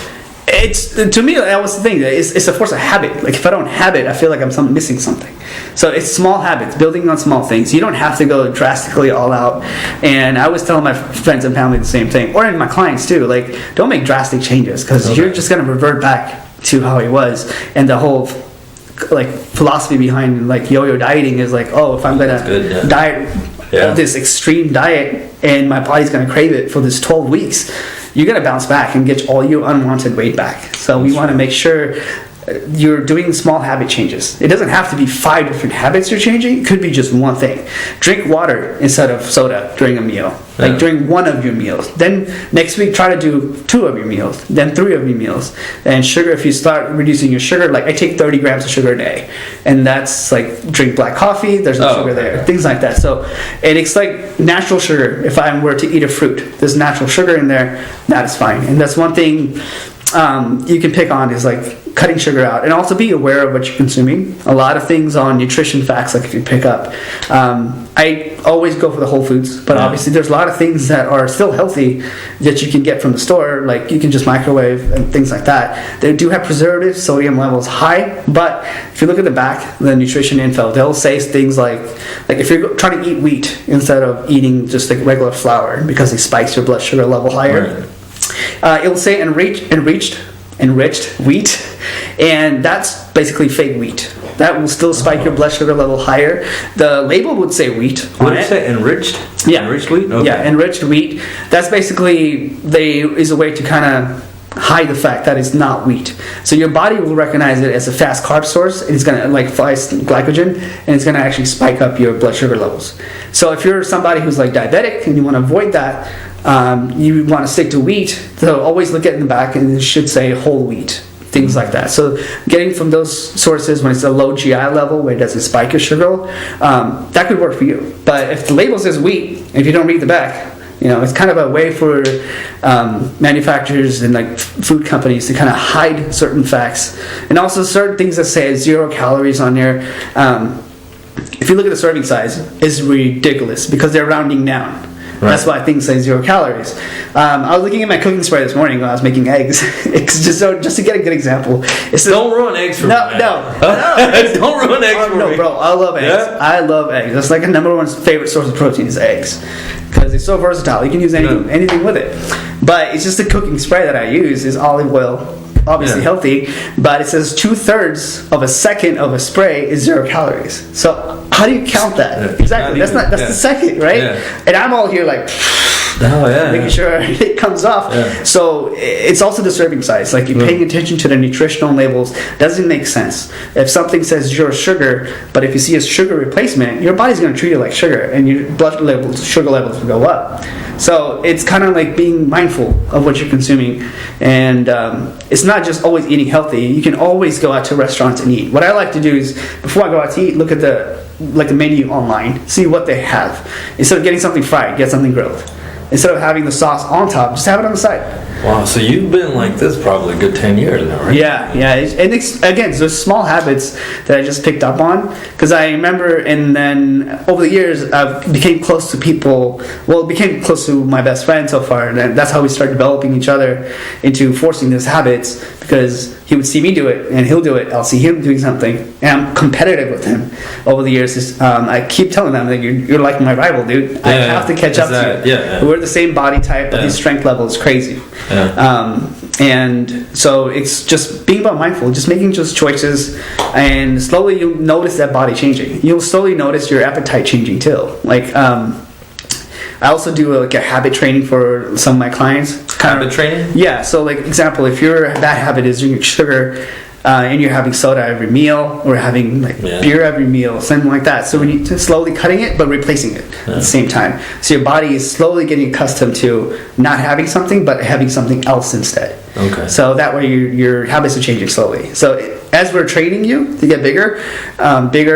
It's to me that was the thing. It's a force of habit. Like if I don't have it, I feel like I'm missing something. So it's small habits, building on small things. You don't have to go drastically all out. And I always tell my friends and family the same thing, or in my clients too. Like don't make drastic changes because you're just gonna revert back to how he was. And the whole like philosophy behind like yo-yo dieting is like, oh, if I'm gonna diet this extreme diet and my body's gonna crave it for this 12 weeks, you're gonna bounce back and get all your unwanted weight back. So we want to make sure you're doing small habit changes. It doesn't have to be 5 different habits you're changing. It could be just one thing. Drink water instead of soda during a meal. Like during one of your meals. Then next week try to do 2 of your meals. Then 3 of your meals. And sugar, if you start reducing your sugar, like I take 30 grams of sugar a day. And that's like drink black coffee, there's no sugar there. Things like that. So and it's like natural sugar. If I were to eat a fruit, there's natural sugar in there, that is fine. And that's one thing you can pick on is like cutting sugar out, and also be aware of what you're consuming. A lot of things on nutrition facts, like if you pick up, I always go for the whole foods, but obviously there's a lot of things that are still healthy that you can get from the store, like you can just microwave and things like that. They do have preservatives, sodium levels high, but if you look at the back, the nutrition info, they'll say things like if you're trying to eat wheat instead of eating just like regular flour because it spikes your blood sugar level higher. It'll say enriched wheat, and that's basically fake wheat. That will still spike your blood sugar level higher. The label would say wheat on it. Would it say enriched? Yeah. Enriched wheat? Okay. Yeah, enriched wheat. That's basically, is a way to kind of hide the fact that it's not wheat. So your body will recognize it as a fast carb source, and it's going to like fly glycogen, and it's going to actually spike up your blood sugar levels. So if you're somebody who's like diabetic and you want to avoid that, you want to stick to wheat, so always look at in the back and it should say whole wheat, things like that. So getting from those sources when it's a low GI level where it doesn't spike your sugar, that could work for you. But if the label says wheat, if you don't read the back, it's kind of a way for manufacturers and like food companies to kind of hide certain facts, and also certain things that say 0 calories on there. If you look at the serving size, it's ridiculous because they're rounding down. Right. That's why things say 0 calories. I was looking at my cooking spray this morning when I was making eggs. It's just to get a good example. Don't ruin eggs for me. No. Don't ruin eggs for me. No, bro, I love eggs. Yeah? I love eggs. That's like a number 1 favorite source of protein is eggs. Because it's so versatile. You can use anything with it. But it's just the cooking spray that I use is olive oil. Obviously healthy, but it says 2/3 of a second of a spray is 0 calories. So how do you count that? Yeah. Exactly. That's the second, right? Yeah. And I'm all here like making sure it comes off. Yeah. So it's also the serving size. Like you're paying attention to the nutritional labels doesn't make sense. If something says 0 sugar, but if you see a sugar replacement, your body's going to treat it like sugar, and your sugar levels will go up. So it's kind of like being mindful of what you're consuming, and it's not just always eating healthy. You can always go out to restaurants and eat. What I like to do is before I go out to eat, look at the menu online, see what they have. Instead of getting something fried, get something grilled. Instead of having the sauce on top, just have it on the side. Wow, so you've been like this probably a good 10 years now, right? Yeah. And again, there's small habits that I just picked up on, because I remember, and then over the years, I became close to people, became close to my best friend so far, and that's how we started developing each other into forcing these habits, because he would see me do it, and he'll do it, I'll see him doing something, and I'm competitive with him over the years. I keep telling them, like, you're like my rival, dude. I have to catch up to you. We're the same body type, but his strength level is crazy. And so it's just being about mindful, just making just choices, and slowly you'll notice that body changing. You'll slowly notice your appetite changing too. Like I also do a habit training for some of my clients. Habit training? Yeah. So like example, if your bad habit is drinking sugar, and you're having soda every meal, or having beer every meal, something like that. So when you're slowly cutting it, but replacing it at the same time. So your body is slowly getting accustomed to not having something, but having something else instead. Okay. So that way your habits are changing slowly. So as we're training you to get bigger,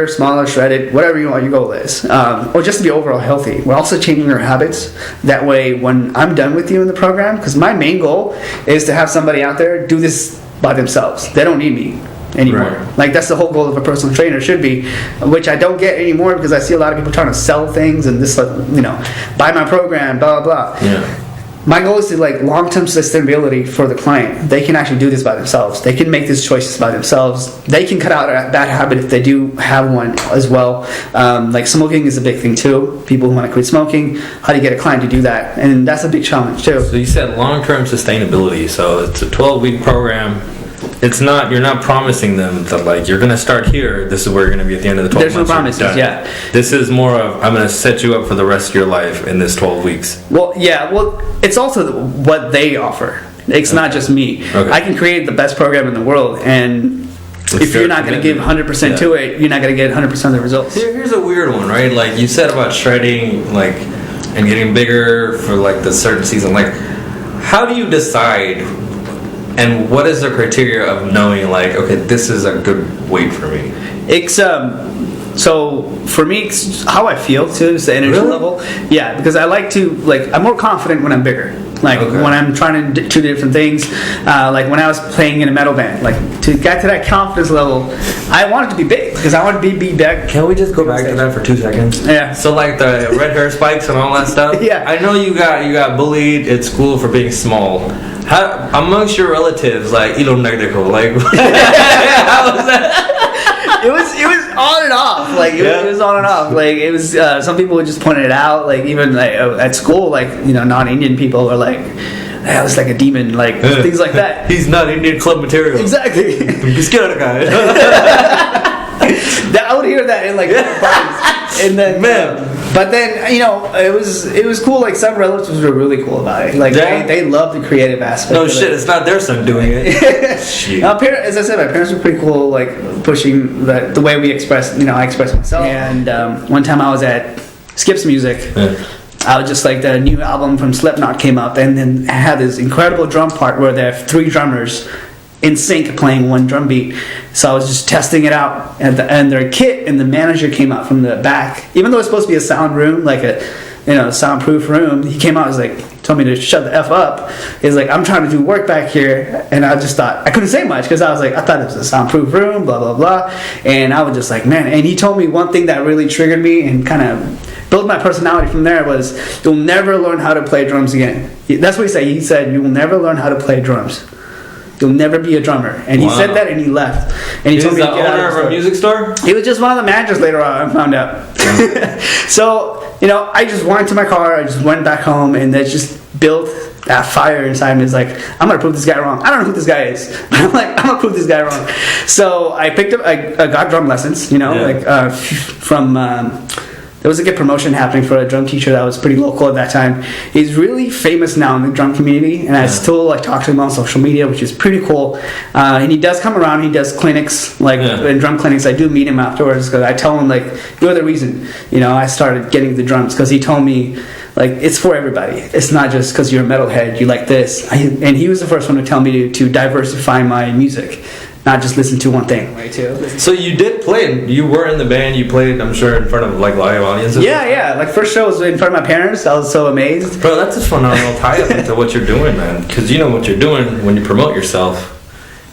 smaller, shredded, whatever you want your goal is, or just to be overall healthy, we're also changing your habits. That way when I'm done with you in the program, because my main goal is to have somebody out there do this by themselves. They don't need me anymore. Right. Like that's the whole goal of a personal trainer should be, which I don't get anymore, because I see a lot of people trying to sell things and this, buy my program, blah blah blah. Yeah. my goal is to like long-term sustainability for the client. They can actually do this by themselves. They can make these choices by themselves. They can cut out a bad habit if they do have one as well. Like smoking is a big thing too. People who want to quit smoking, how do you get a client to do that? And that's a big challenge too. So you said long-term sustainability. So it's a 12-week program. It's not, you're not promising them that like you're going to start here, this is where you're going to be at the end of the 12 There's months. no promises, yeah. This is more of, I'm going to set you up for the rest of your life in this 12 weeks. Well, yeah, well, it's also what they offer. It's not just me. Okay. I can create the best program in the world, and if you're not going to give 100% to it, you're not going to get 100% of the results. Here's a weird one, right? Like you said about shredding, like, and getting bigger for like the certain season. Like, how do you decide? And what is the criteria of knowing, like, okay, this is a good weight for me? It's so for me, it's how I feel too. It's the energy level. Yeah, because I like to I'm more confident when I'm bigger. Like when I'm trying to do different things. Like when I was playing in a metal band. Like to get to that confidence level, I wanted to be big because I wanted to be big. Can we just go back to that for 2 seconds? Yeah. So like the red hair spikes and all that stuff. Yeah. I know you got bullied at school for being small. How amongst your relatives, like Negrico, like how was that? It was on and off. Like it was on and off. Like it was. Some people would just point it out. Like even like at school, like non-Indian people were like, "That was like a demon," like things like that. He's not Indian club material. Exactly. Just get out of guy. I would hear that in like parties, and then but then it was cool. Like some relatives were really cool about it. Like they love the creative aspect. No shit, it's not their son doing it. Shit. As I said, my parents were pretty cool. Like pushing the way we express. I express myself. And one time I was at Skip's Music. Yeah. I was just like the new album from Slipknot came up, and then I had this incredible drum part where there are 3 drummers in sync playing one drum beat. So I was just testing it out, and their kit and the manager came out from the back. Even though it's supposed to be a sound room, like a soundproof room, he came out. Was like told me to shut the f up. He's like, I'm trying to do work back here, and I just thought I couldn't say much because I was like, I thought it was a soundproof room, blah blah blah, and I was just like, man. And he told me one thing that really triggered me and kind of built my personality from there was, you'll never learn how to play drums again. That's what he said. He said, you will never learn how to play drums. You'll never be a drummer. And he said that, and he left. And he told me to get out of the owner of a music store? He was just one of the managers later on, I found out. So, I just went to my car, I just went back home, and that just built that fire inside me. It's like, I'm going to prove this guy wrong. I don't know who this guy is. But I'm like, I'm going to prove this guy wrong. So I picked up, I got drum lessons, from... there was a good promotion happening for a drum teacher that was pretty local at that time. He's really famous now in the drum community, and I still talk to him on social media, which is pretty cool. And he does come around. He does clinics, in drum clinics. I do meet him afterwards because I tell him you're the reason I started getting the drums, because he told me it's for everybody. It's not just because you're a metalhead, you like this. And he was the first one to tell me to diversify my music. Not just listen to one thing. So you did play. You were in the band. You played, I'm sure, in front of live audiences. Yeah. First show was in front of my parents. I was so amazed. Bro, that's a phenomenal tie-up into what you're doing, man. Because you know what you're doing when you promote yourself.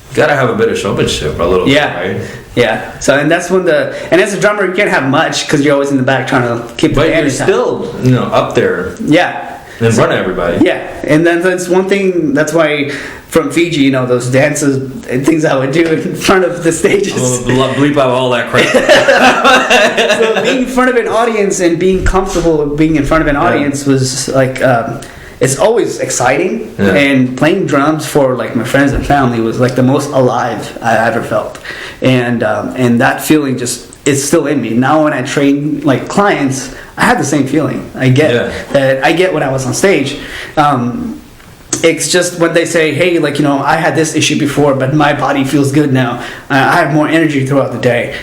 You gotta have a bit of showmanship, a little bit, right? Yeah. So and that's when and as a drummer, you can't have much because you're always in the back trying to keep. But you're still, up there. Yeah. In front of everybody. Yeah, and then that's one thing. That's why from Fiji, those dances and things I would do in front of the stages. I'll bleep out all that crap. So being in front of an audience and being comfortable with being in front of an audience was it's always exciting. Yeah. And playing drums for my friends and family was the most alive I ever felt, and that feeling it's still in me now. When I train clients, I had the same feeling. I get when I was on stage. It's just when they say, hey, I had this issue before, but my body feels good now. I have more energy throughout the day.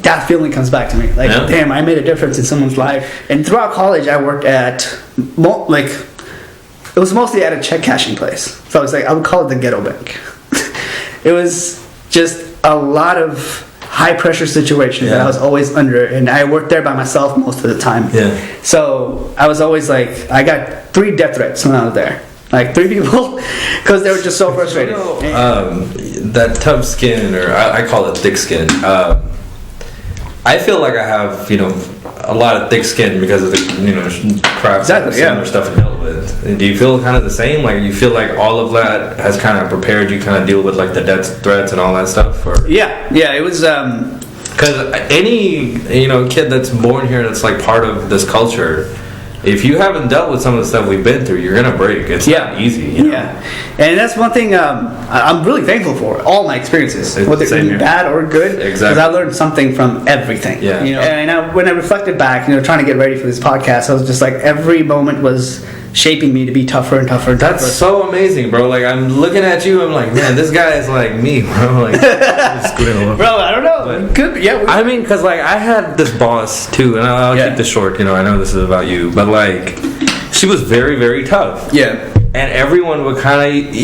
That feeling comes back to me. Damn, I made a difference in someone's life. And throughout college, I worked at it was mostly at a check cashing place. So I would call it the ghetto bank. It was just a lot of high pressure situations that I was always under, and I worked there by myself most of the time. Yeah. So I was always I got 3 death threats when I was there. 3 people, because they were just so frustrated. That tough skin, or I call it thick skin. I feel like I have, a lot of thick skin because of the, crap similar stuff I dealt with. Do you feel kind of the same? Like, you feel like all of that has kind of prepared you kind of deal with like the death threats and all that stuff? Or? Yeah, it was. Because any kid that's born here that's like part of this culture, if you haven't dealt with some of the stuff we've been through, you're gonna break. It's not easy. Yeah, and that's one thing I'm really thankful for. All my experiences, whether they're bad or good, because I learned something from everything. Yeah. And when I reflected back, trying to get ready for this podcast, I was just like, every moment was shaping me to be tougher and tougher and tougher. That's so amazing, bro. Like, I'm looking at you, I'm like, man, this guy is like me, bro. Like, bro, I don't know. But, good, yeah. I mean, because like I had this boss too, and I'll keep this short. I know this is about you, but like, she was very, very tough. Yeah. And everyone would kind of.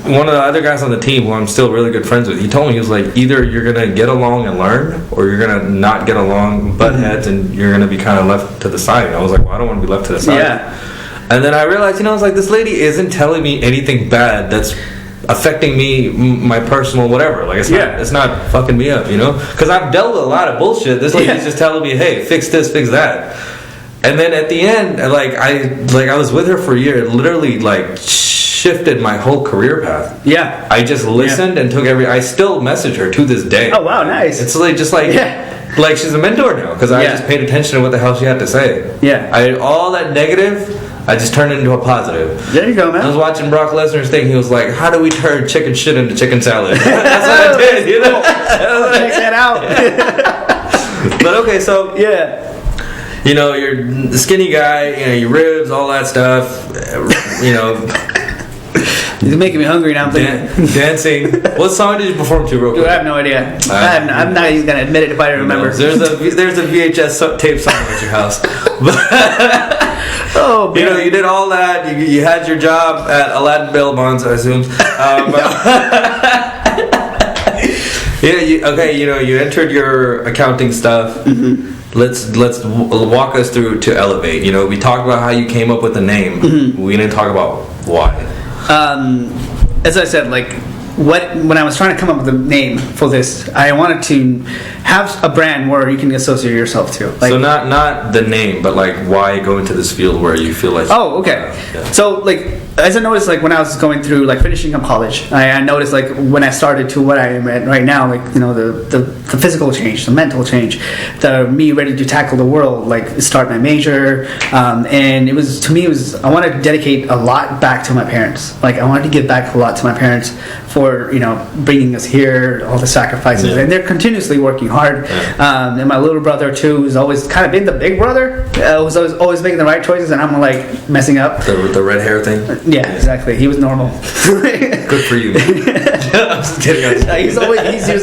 One of the other guys on the team, who I'm still really good friends with, he told me, he was like, either you're gonna get along and learn, or you're gonna not get along, butt heads, and you're gonna be kind of left to the side. And I was like, well, I don't want to be left to the side. Yeah. And then I realized, I was like, this lady isn't telling me anything bad that's affecting me, my personal whatever. Like, it's not fucking me up, Because I've dealt with a lot of bullshit. This lady's just telling me, hey, fix this, fix that. And then at the end, I was with her for a year. It literally, shifted my whole career path. Yeah. I just listened and took I still message her to this day. Oh, wow, nice. It's like she's a mentor now, because I just paid attention to what the hell she had to say. Yeah. All that negative, I just turned it into a positive. There you go, man. I was watching Brock Lesnar's thing. He was like, how do we turn chicken shit into chicken salad? That's what I did, Check that out. But okay, so you're the skinny guy, your ribs, all that stuff, He's making me hungry now. Dancing. What song did you perform to, real quick? Dude, I have no idea. I'm not even gonna admit it if I remember. There's a VHS tape somewhere at your house. Oh, man. You did all that. You had your job at Aladdin Bail Bonds, I assume. You entered your accounting stuff. Mm-hmm. Let's walk us through to Elevate. We talked about how you came up with the name. Mm-hmm. We didn't talk about why. As I said, when I was trying to come up with a name for this, I wanted to have a brand where you can associate yourself to. So not the name, but why go into this field where you feel like. Oh, okay. So as I noticed, when I was going through finishing up college, I noticed when I started to what I am at right now, the physical change, the mental change, the me ready to tackle the world, start my major, and it was I wanted to dedicate a lot back to my parents. I wanted to give back a lot to my parents for bringing us here, all the sacrifices, and they're continuously working hard. And my little brother too, who's always kind of been the big brother, was always making the right choices, and I'm messing up. The red hair thing. Yeah, exactly. He was normal. Good for you. I'm just kidding.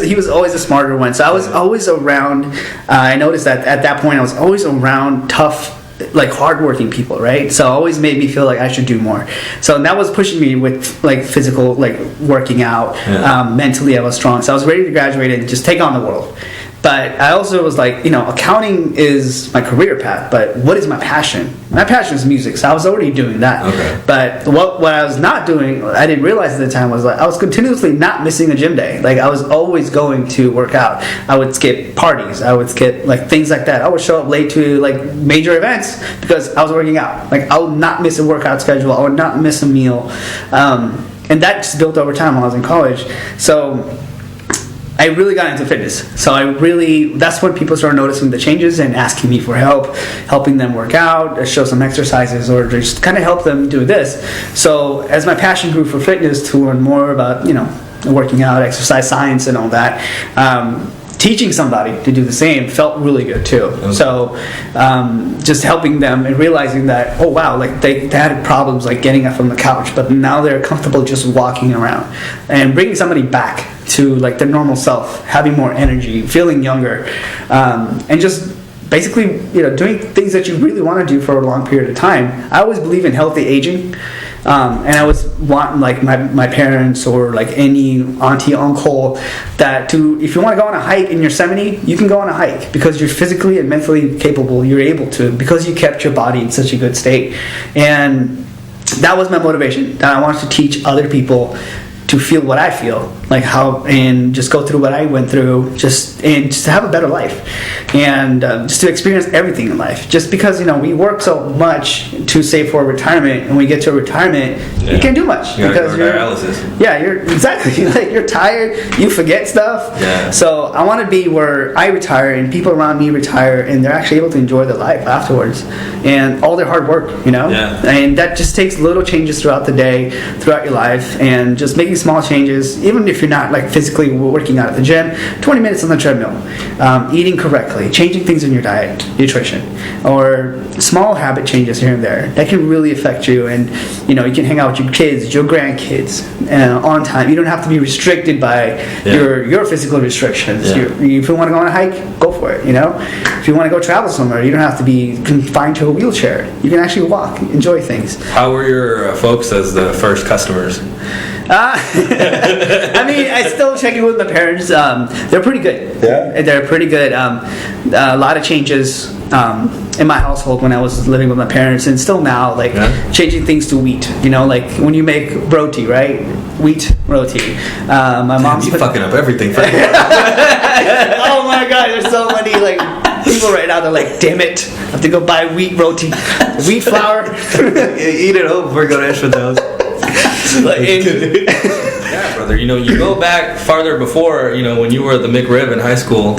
He was always a smarter one. So I was always around. I noticed that at that point I was always around tough, hardworking people, right? So it always made me feel like I should do more. So that was pushing me with physical, working out. Mentally, I was strong. So I was ready to graduate and just take on the world. But I also was accounting is my career path, but what is my passion? My passion is music, so I was already doing that. Okay. But what I was not doing, I didn't realize at the time, was I was continuously not missing a gym day. I was always going to work out. I would skip parties. I would skip things like that. I would show up late to major events because I was working out. I would not miss a workout schedule. I would not miss a meal. And that just built over time while I was in college. So I really got into fitness. So that's when people started noticing the changes and asking me for help, helping them work out, show some exercises, or just kind of help them do this. So as my passion grew for fitness, to learn more about, working out, exercise science and all that, teaching somebody to do the same felt really good too. Okay. So just helping them and realizing that, oh wow, they had problems getting up from the couch, but now they're comfortable just walking around, and bringing somebody back to their normal self, having more energy, feeling younger, and just basically doing things that you really want to do for a long period of time. I always believe in healthy aging, and I was wanting my parents or any auntie, uncle, that if you want to go on a hike in your 70s, you can go on a hike because you're physically and mentally capable. You're able to, because you kept your body in such a good state. And that was my motivation, that I wanted to teach other people to feel what I feel, like how, and just go through what I went through, just to have a better life, and just to experience everything in life. Just because we work so much to save for retirement, and when we get to retirement, you can't do much because you're exactly like you're tired, you forget stuff. Yeah. So I want to be where I retire and people around me retire, and they're actually able to enjoy their life afterwards, and all their hard work, and that just takes little changes throughout the day, throughout your life, and just making small changes, even if you're not like physically working out at the gym, 20 minutes on the treadmill, eating correctly, changing things in your diet, nutrition, or small habit changes here and there that can really affect you. And you can hang out with your kids, your grandkids on time. You don't have to be restricted by your physical restrictions. If you want to go on a hike, go for it. If you want to go travel somewhere, you don't have to be confined to a wheelchair. You can actually walk, enjoy things. How were your folks as the first customers? I mean, I still check in with my parents. They're pretty good. Yeah, they're pretty good. A lot of changes in my household when I was living with my parents, and still now, like changing things to wheat. Like when you make roti, right? Wheat roti. My mom's fucking up everything. Oh my god, there's so many people right now. They're like, damn it, I have to go buy wheat roti, wheat flour. Eat it home before we go to Ashwin's house. Yeah, brother. You go back farther before. When you were the McRib in high school.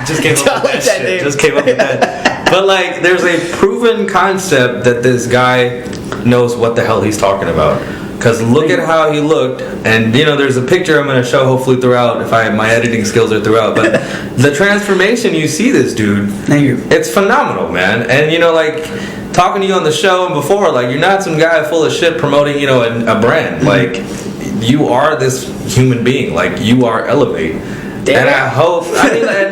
Just came up with that shit. Just came up with that. But there's a proven concept that this guy knows what the hell he's talking about. Because look at how he looked, and there's a picture I'm going to show hopefully throughout if my editing skills are throughout. But the transformation you see this dude, thank you. It's phenomenal, man. And talking to you on the show and before, you're not some guy full of shit promoting a brand. You are this human being. You are Elevate. Damn. And I hope.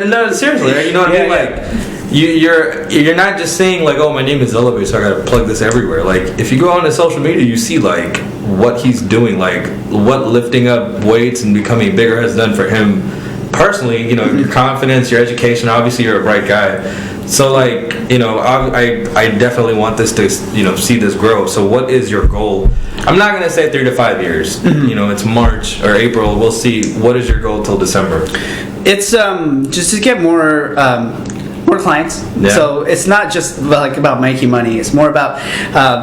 No, seriously. You know what I mean? You're not just saying oh, my name is Elevate, so I gotta plug this everywhere. If you go onto social media, you see what he's doing, what lifting up weights and becoming bigger has done for him personally. Your confidence, your education. Obviously, you're a bright guy. So I definitely want this to see this grow. So what is your goal? I'm not gonna say 3 to 5 years. It's March or April. We'll see. What is your goal till December? It's just to get more clients. Yeah. So it's not just about making money. It's more about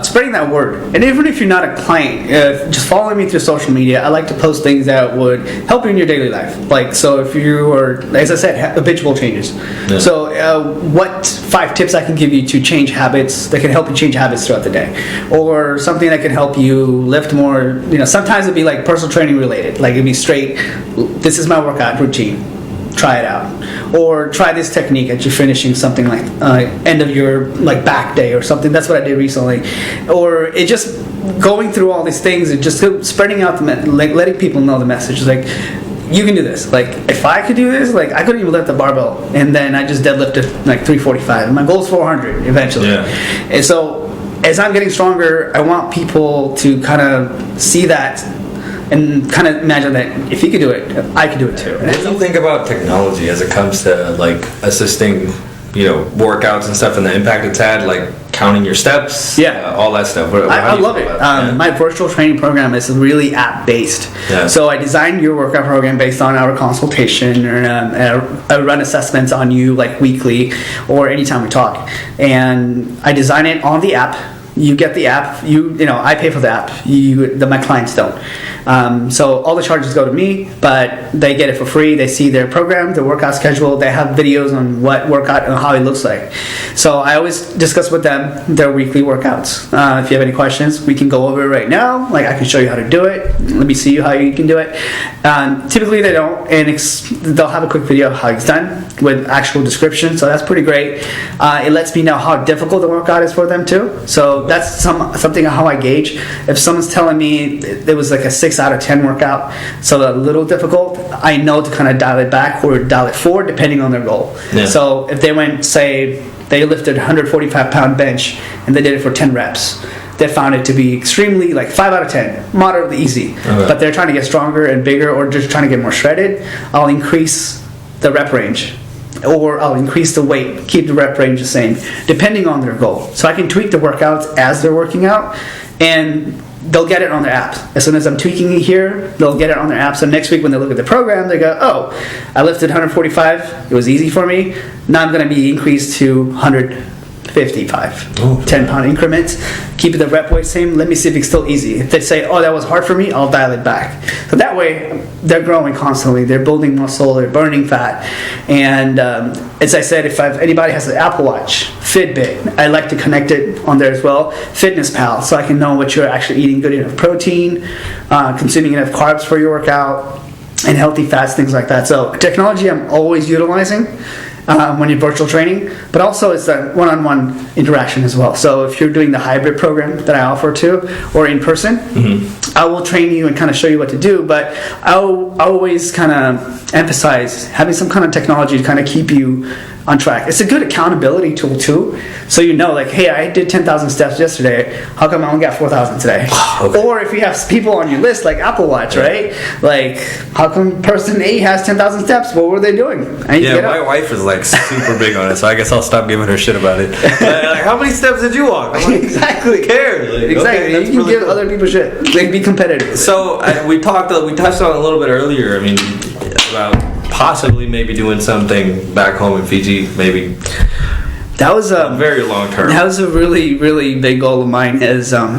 spreading that word. And even if you're not a client, just following me through social media. I like to post things that would help you in your daily life. So if you are, as I said, habitual changes. Yeah. So what 5 tips I can give you to change habits that can help you change habits throughout the day, or something that can help you lift more. Sometimes it'd be personal training related. It'd be straight. This is my workout routine. Try it out, or try this technique as you're finishing something end of your back day or something. That's what I did recently. Or it just going through all these things and just spreading out letting people know the message. You can do this. If I could do this, I couldn't even lift the barbell, and then I just deadlifted 345. And my goal is 400 eventually. Yeah. And so as I'm getting stronger, I want people to kind of see that. And kind of imagine that if he could do it, I could do it too. What do you think about technology as it comes to assisting, workouts and stuff, and the impact it's had, counting your steps, all that stuff? I love it. My virtual training program is really app based. Yeah. So I designed your workout program based on our consultation, and I run assessments on you weekly or anytime we talk, and I design it on the app. You get the app. I pay for the app. My clients don't. So all the charges go to me, but they get it for free. They see their program, their workout schedule. They have videos on what workout and how it looks like. So I always discuss with them their weekly workouts. If you have any questions, we can go over it right now. I can show you how to do it. Let me see how you can do it. Typically they don't, and they'll have a quick video of how it's done with actual description. So that's pretty great. It lets me know how difficult the workout is for them too. So that's something how I gauge. If someone's telling me it was a 6 out of 10 workout, so a little difficult, I know to kind of dial it back or dial it forward depending on their goal. Yeah. So if they went, say, they lifted 145 pound bench and they did it for 10 reps, they found it to be extremely 5 out of 10, moderately easy. Okay. But they're trying to get stronger and bigger, or just trying to get more shredded, I'll increase the rep range. Or I'll increase the weight, keep the rep range the same, depending on their goal. So I can tweak the workouts as they're working out, and they'll get it on their apps. As soon as I'm tweaking it here, they'll get it on their app. So next week when they look at the program, they go, oh, I lifted 145. It was easy for me. Now I'm going to be increased to 155. 10-pound increments. Keep the rep weight same. Let me see if it's still easy. If they say, oh, that was hard for me, I'll dial it back. So that way, they're growing constantly. They're building muscle. They're burning fat. And as I said, if anybody has an Apple Watch, Fitbit, I like to connect it on there as well. Fitness Pal, so I can know what you're actually eating, good enough protein, consuming enough carbs for your workout, and healthy fats, things like that. So technology I'm always utilizing when you're virtual training, but also it's a one-on-one interaction as well. So if you're doing the hybrid program that I offer too, or in person, I will train you and kind of show you what to do, but I'll always kind of emphasize having some kind of technology to kind of keep you on track. It's a good accountability tool too, so you know, like, hey, I did 10,000 steps yesterday, how come I only got 4,000 today? Okay. Or if you have people on your list like Apple Watch, right? Like, how come person A has 10,000 steps? What were they doing? Yeah, my wife is like super big on it, so I guess I'll stop giving her shit about it. Like, how many steps did you walk? Like, exactly. Who cares? Like, exactly. Okay, you can give other people shit. Like, be competitive. So we touched on it a little bit earlier. I mean, about possibly maybe doing something back home in Fiji, maybe. That was a very long term. That was a really, really big goal of mine. As since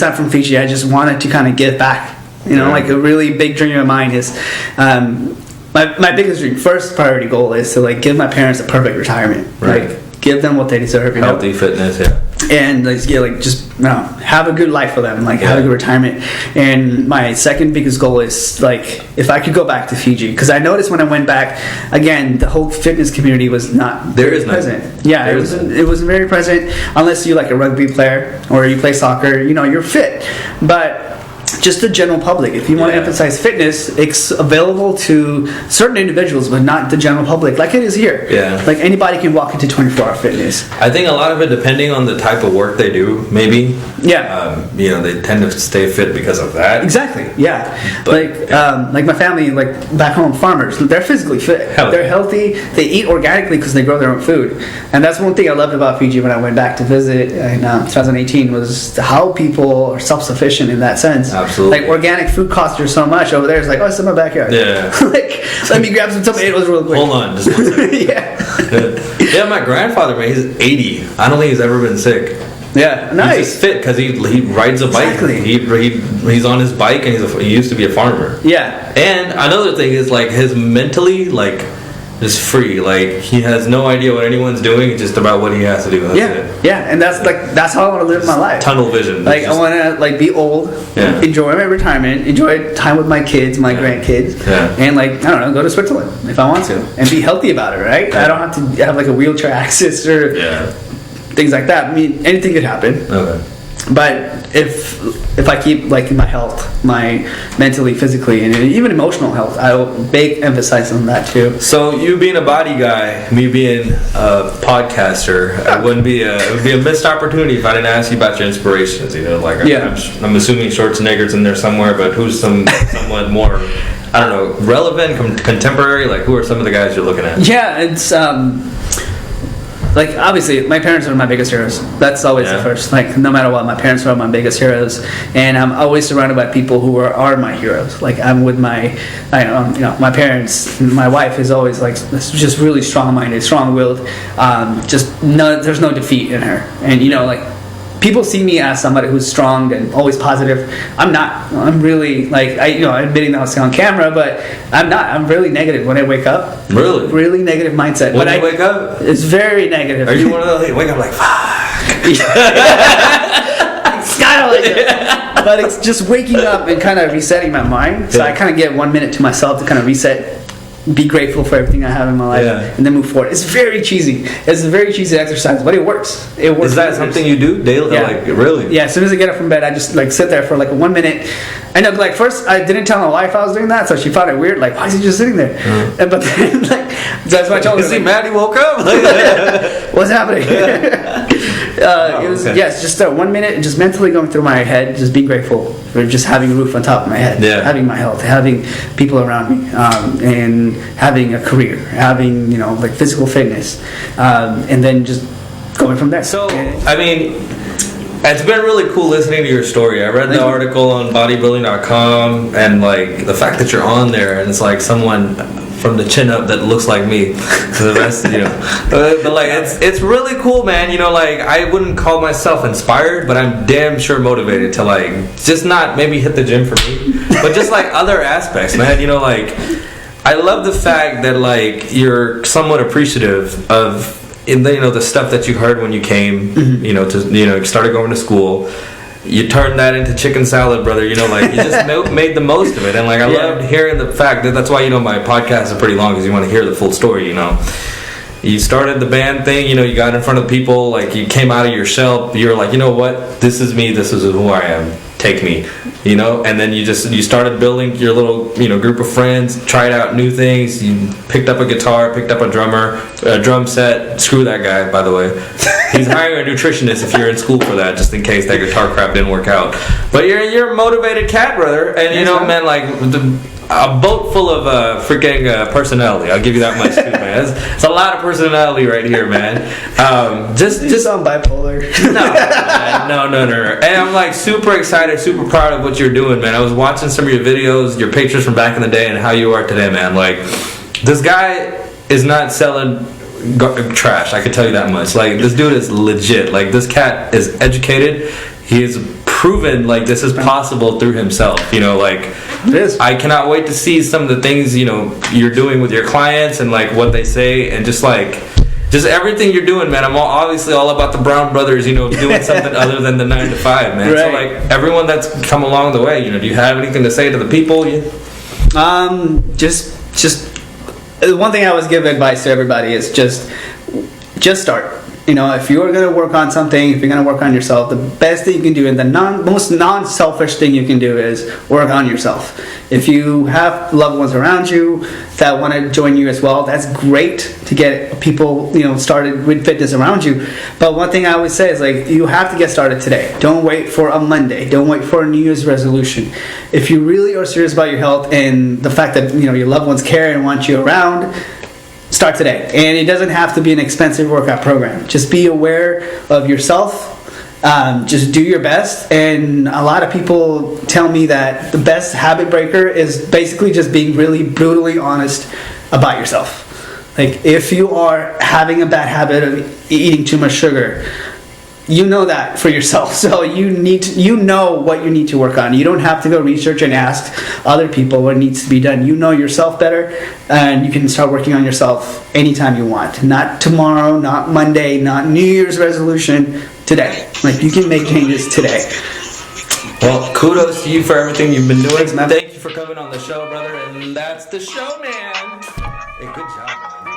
I'm from Fiji, I just wanted to kind of give back. You know, like a really big dream of mine is my biggest dream. First priority goal is to like give my parents a perfect retirement. Right. Like give them what they deserve. You Healthy know? fitness, yeah. And like, yeah, like just have a good life for them, like have a good retirement. And my second biggest goal is like if I could go back to Fiji, because I noticed when I went back, again, the whole fitness community was not present. Yeah, it wasn't very present unless you're like a rugby player or you play soccer. You know, you're fit, but just the general public. If you want to emphasize fitness, it's available to certain individuals, but not the general public, like it is here. Yeah. Like anybody can walk into 24-hour fitness. I think a lot of it, depending on the type of work they do, maybe. Yeah. They tend to stay fit because of that. Exactly. Yeah. But, like my family, like back home, farmers, they're physically fit. They're healthy. They eat organically because they grow their own food. And that's one thing I loved about Fiji when I went back to visit in 2018 was how people are self-sufficient in that sense. Absolutely. Like organic food costs you so much. Over there, it's like, oh, it's in my backyard. Yeah. Like, let me grab some tomatoes real quick. Hold on, just 1 second. Yeah, my grandfather, man, he's 80. I don't think he's ever been sick. Yeah, nice. He's just fit because he rides a bike. Exactly. He's on his bike and he used to be a farmer. Yeah. And another thing is like his mentally like is free. Like he has no idea what anyone's doing. It's just about what he has to do. That's it. Yeah, and that's how I want to live my life. Tunnel vision. Like I want to like be old, enjoy my retirement, enjoy time with my kids, my grandkids, and like I don't know, go to Switzerland if I want to, and be healthy about it. Right? I don't have to have like a wheelchair access or things like that. I mean, anything could happen. Okay. But if I keep like my health, my mentally, physically, and even emotional health, I will big emphasis on that too. So you being a body guy, me being a podcaster, it would be a missed opportunity if I didn't ask you about your inspirations. You know, like I'm assuming Schwarzenegger's in there somewhere, but who's somewhat more, I don't know, relevant, contemporary? Like who are some of the guys you're looking at? Yeah, it's like obviously my parents are my biggest heroes. That's always the first. Like no matter what, my parents are my biggest heroes, and I'm always surrounded by people who are my heroes. Like I'm with my my parents. My wife is always like just really strong-minded, strong-willed. There's no defeat in her, and like people see me as somebody who's strong and always positive. I'm not. I'm really like I'm admitting that on camera, but I'm not. I'm really negative when I wake up. Really? Really negative mindset. When I wake up? It's very negative. Are you one of those that wake up like, fuck? It's kind of like that. But it's just waking up and kind of resetting my mind. So I kind of get 1 minute to myself to kind of reset, be grateful for everything I have in my life, and then move forward. It's very cheesy. It's a very cheesy exercise, but it works. It works. Is that something you do daily? Yeah. Like really? Yeah. As soon as I get up from bed, I just like sit there for like 1 minute. I know, like first I didn't tell my wife I was doing that, so she found it weird. Like, why is he just sitting there? But then, like, that's why I told her. See, Maddie woke up. What's happening? It was it's just 1 minute, and just mentally going through my head, just being grateful for just having a roof on top of my head, having my health, having people around me, and having a career, having like physical fitness, and then just going from there. So I mean, It's been really cool listening to your story. I read the article on bodybuilding.com, and like the fact that you're on there and it's like someone from the chin up that looks like me. The rest, but like it's really cool, man. Like I wouldn't call myself inspired, but I'm damn sure motivated to like just not maybe hit the gym for me, but just like other aspects, man. Like I love the fact that like you're somewhat appreciative of the stuff that you heard when you came, to started going to school. You turned that into chicken salad, brother. Like you just made the most of it, and like I loved hearing the fact that that's why my podcast is pretty long, because you want to hear the full story. You started the band thing. You got in front of people, like you came out of your shell. You were like, what? This is me. This is who I am. Take me. And then you started building your little group of friends, tried out new things. You picked up a guitar, picked up a drum set. Screw that guy, by the way. He's hiring a nutritionist if you're in school for that, just in case that guitar crap didn't work out. But you're a motivated cat, brother, and man, like a boat full of freaking personality. I'll give you that much too, man. It's a lot of personality right here, man. Just sound bipolar. No. And I'm like super excited, super proud of what you're doing, man. I was watching some of your videos, your pictures from back in the day, and how you are today, man. Like this guy is not selling trash, I can tell you that much. Like this dude is legit. Like this cat is educated. He's proven like this is possible through himself. Like it is. I cannot wait to see some of the things you're doing with your clients and like what they say, and just everything you're doing, man. I'm obviously all about the Brown Brothers, doing something other than the 9 to 5, man. Right. So like everyone that's come along the way, do you have anything to say to the people? Just one thing I always give advice to everybody is just start. If you're going to work on something, if you're going to work on yourself, the best thing you can do, and the most non-selfish thing you can do, is work on yourself. If you have loved ones around you that want to join you as well, that's great to get people started with fitness around you. But one thing I always say is like you have to get started today. Don't wait for a Monday. Don't wait for a New Year's resolution. If you really are serious about your health and the fact that your loved ones care and want you around, start today. And it doesn't have to be an expensive workout program. Just be aware of yourself. Just do your best. And a lot of people tell me that the best habit breaker is basically just being really brutally honest about yourself. Like if you are having a bad habit of eating too much sugar, you know that for yourself, so you know what you need to work on. You don't have to go research and ask other people what needs to be done. You know yourself better, and you can start working on yourself anytime you want. Not tomorrow, not Monday, not New Year's resolution. Today, like you can make changes today. Well, kudos to you for everything you've been doing. Thanks, man. Thank you for coming on the show, brother. And that's the show, man. Hey, good job, man.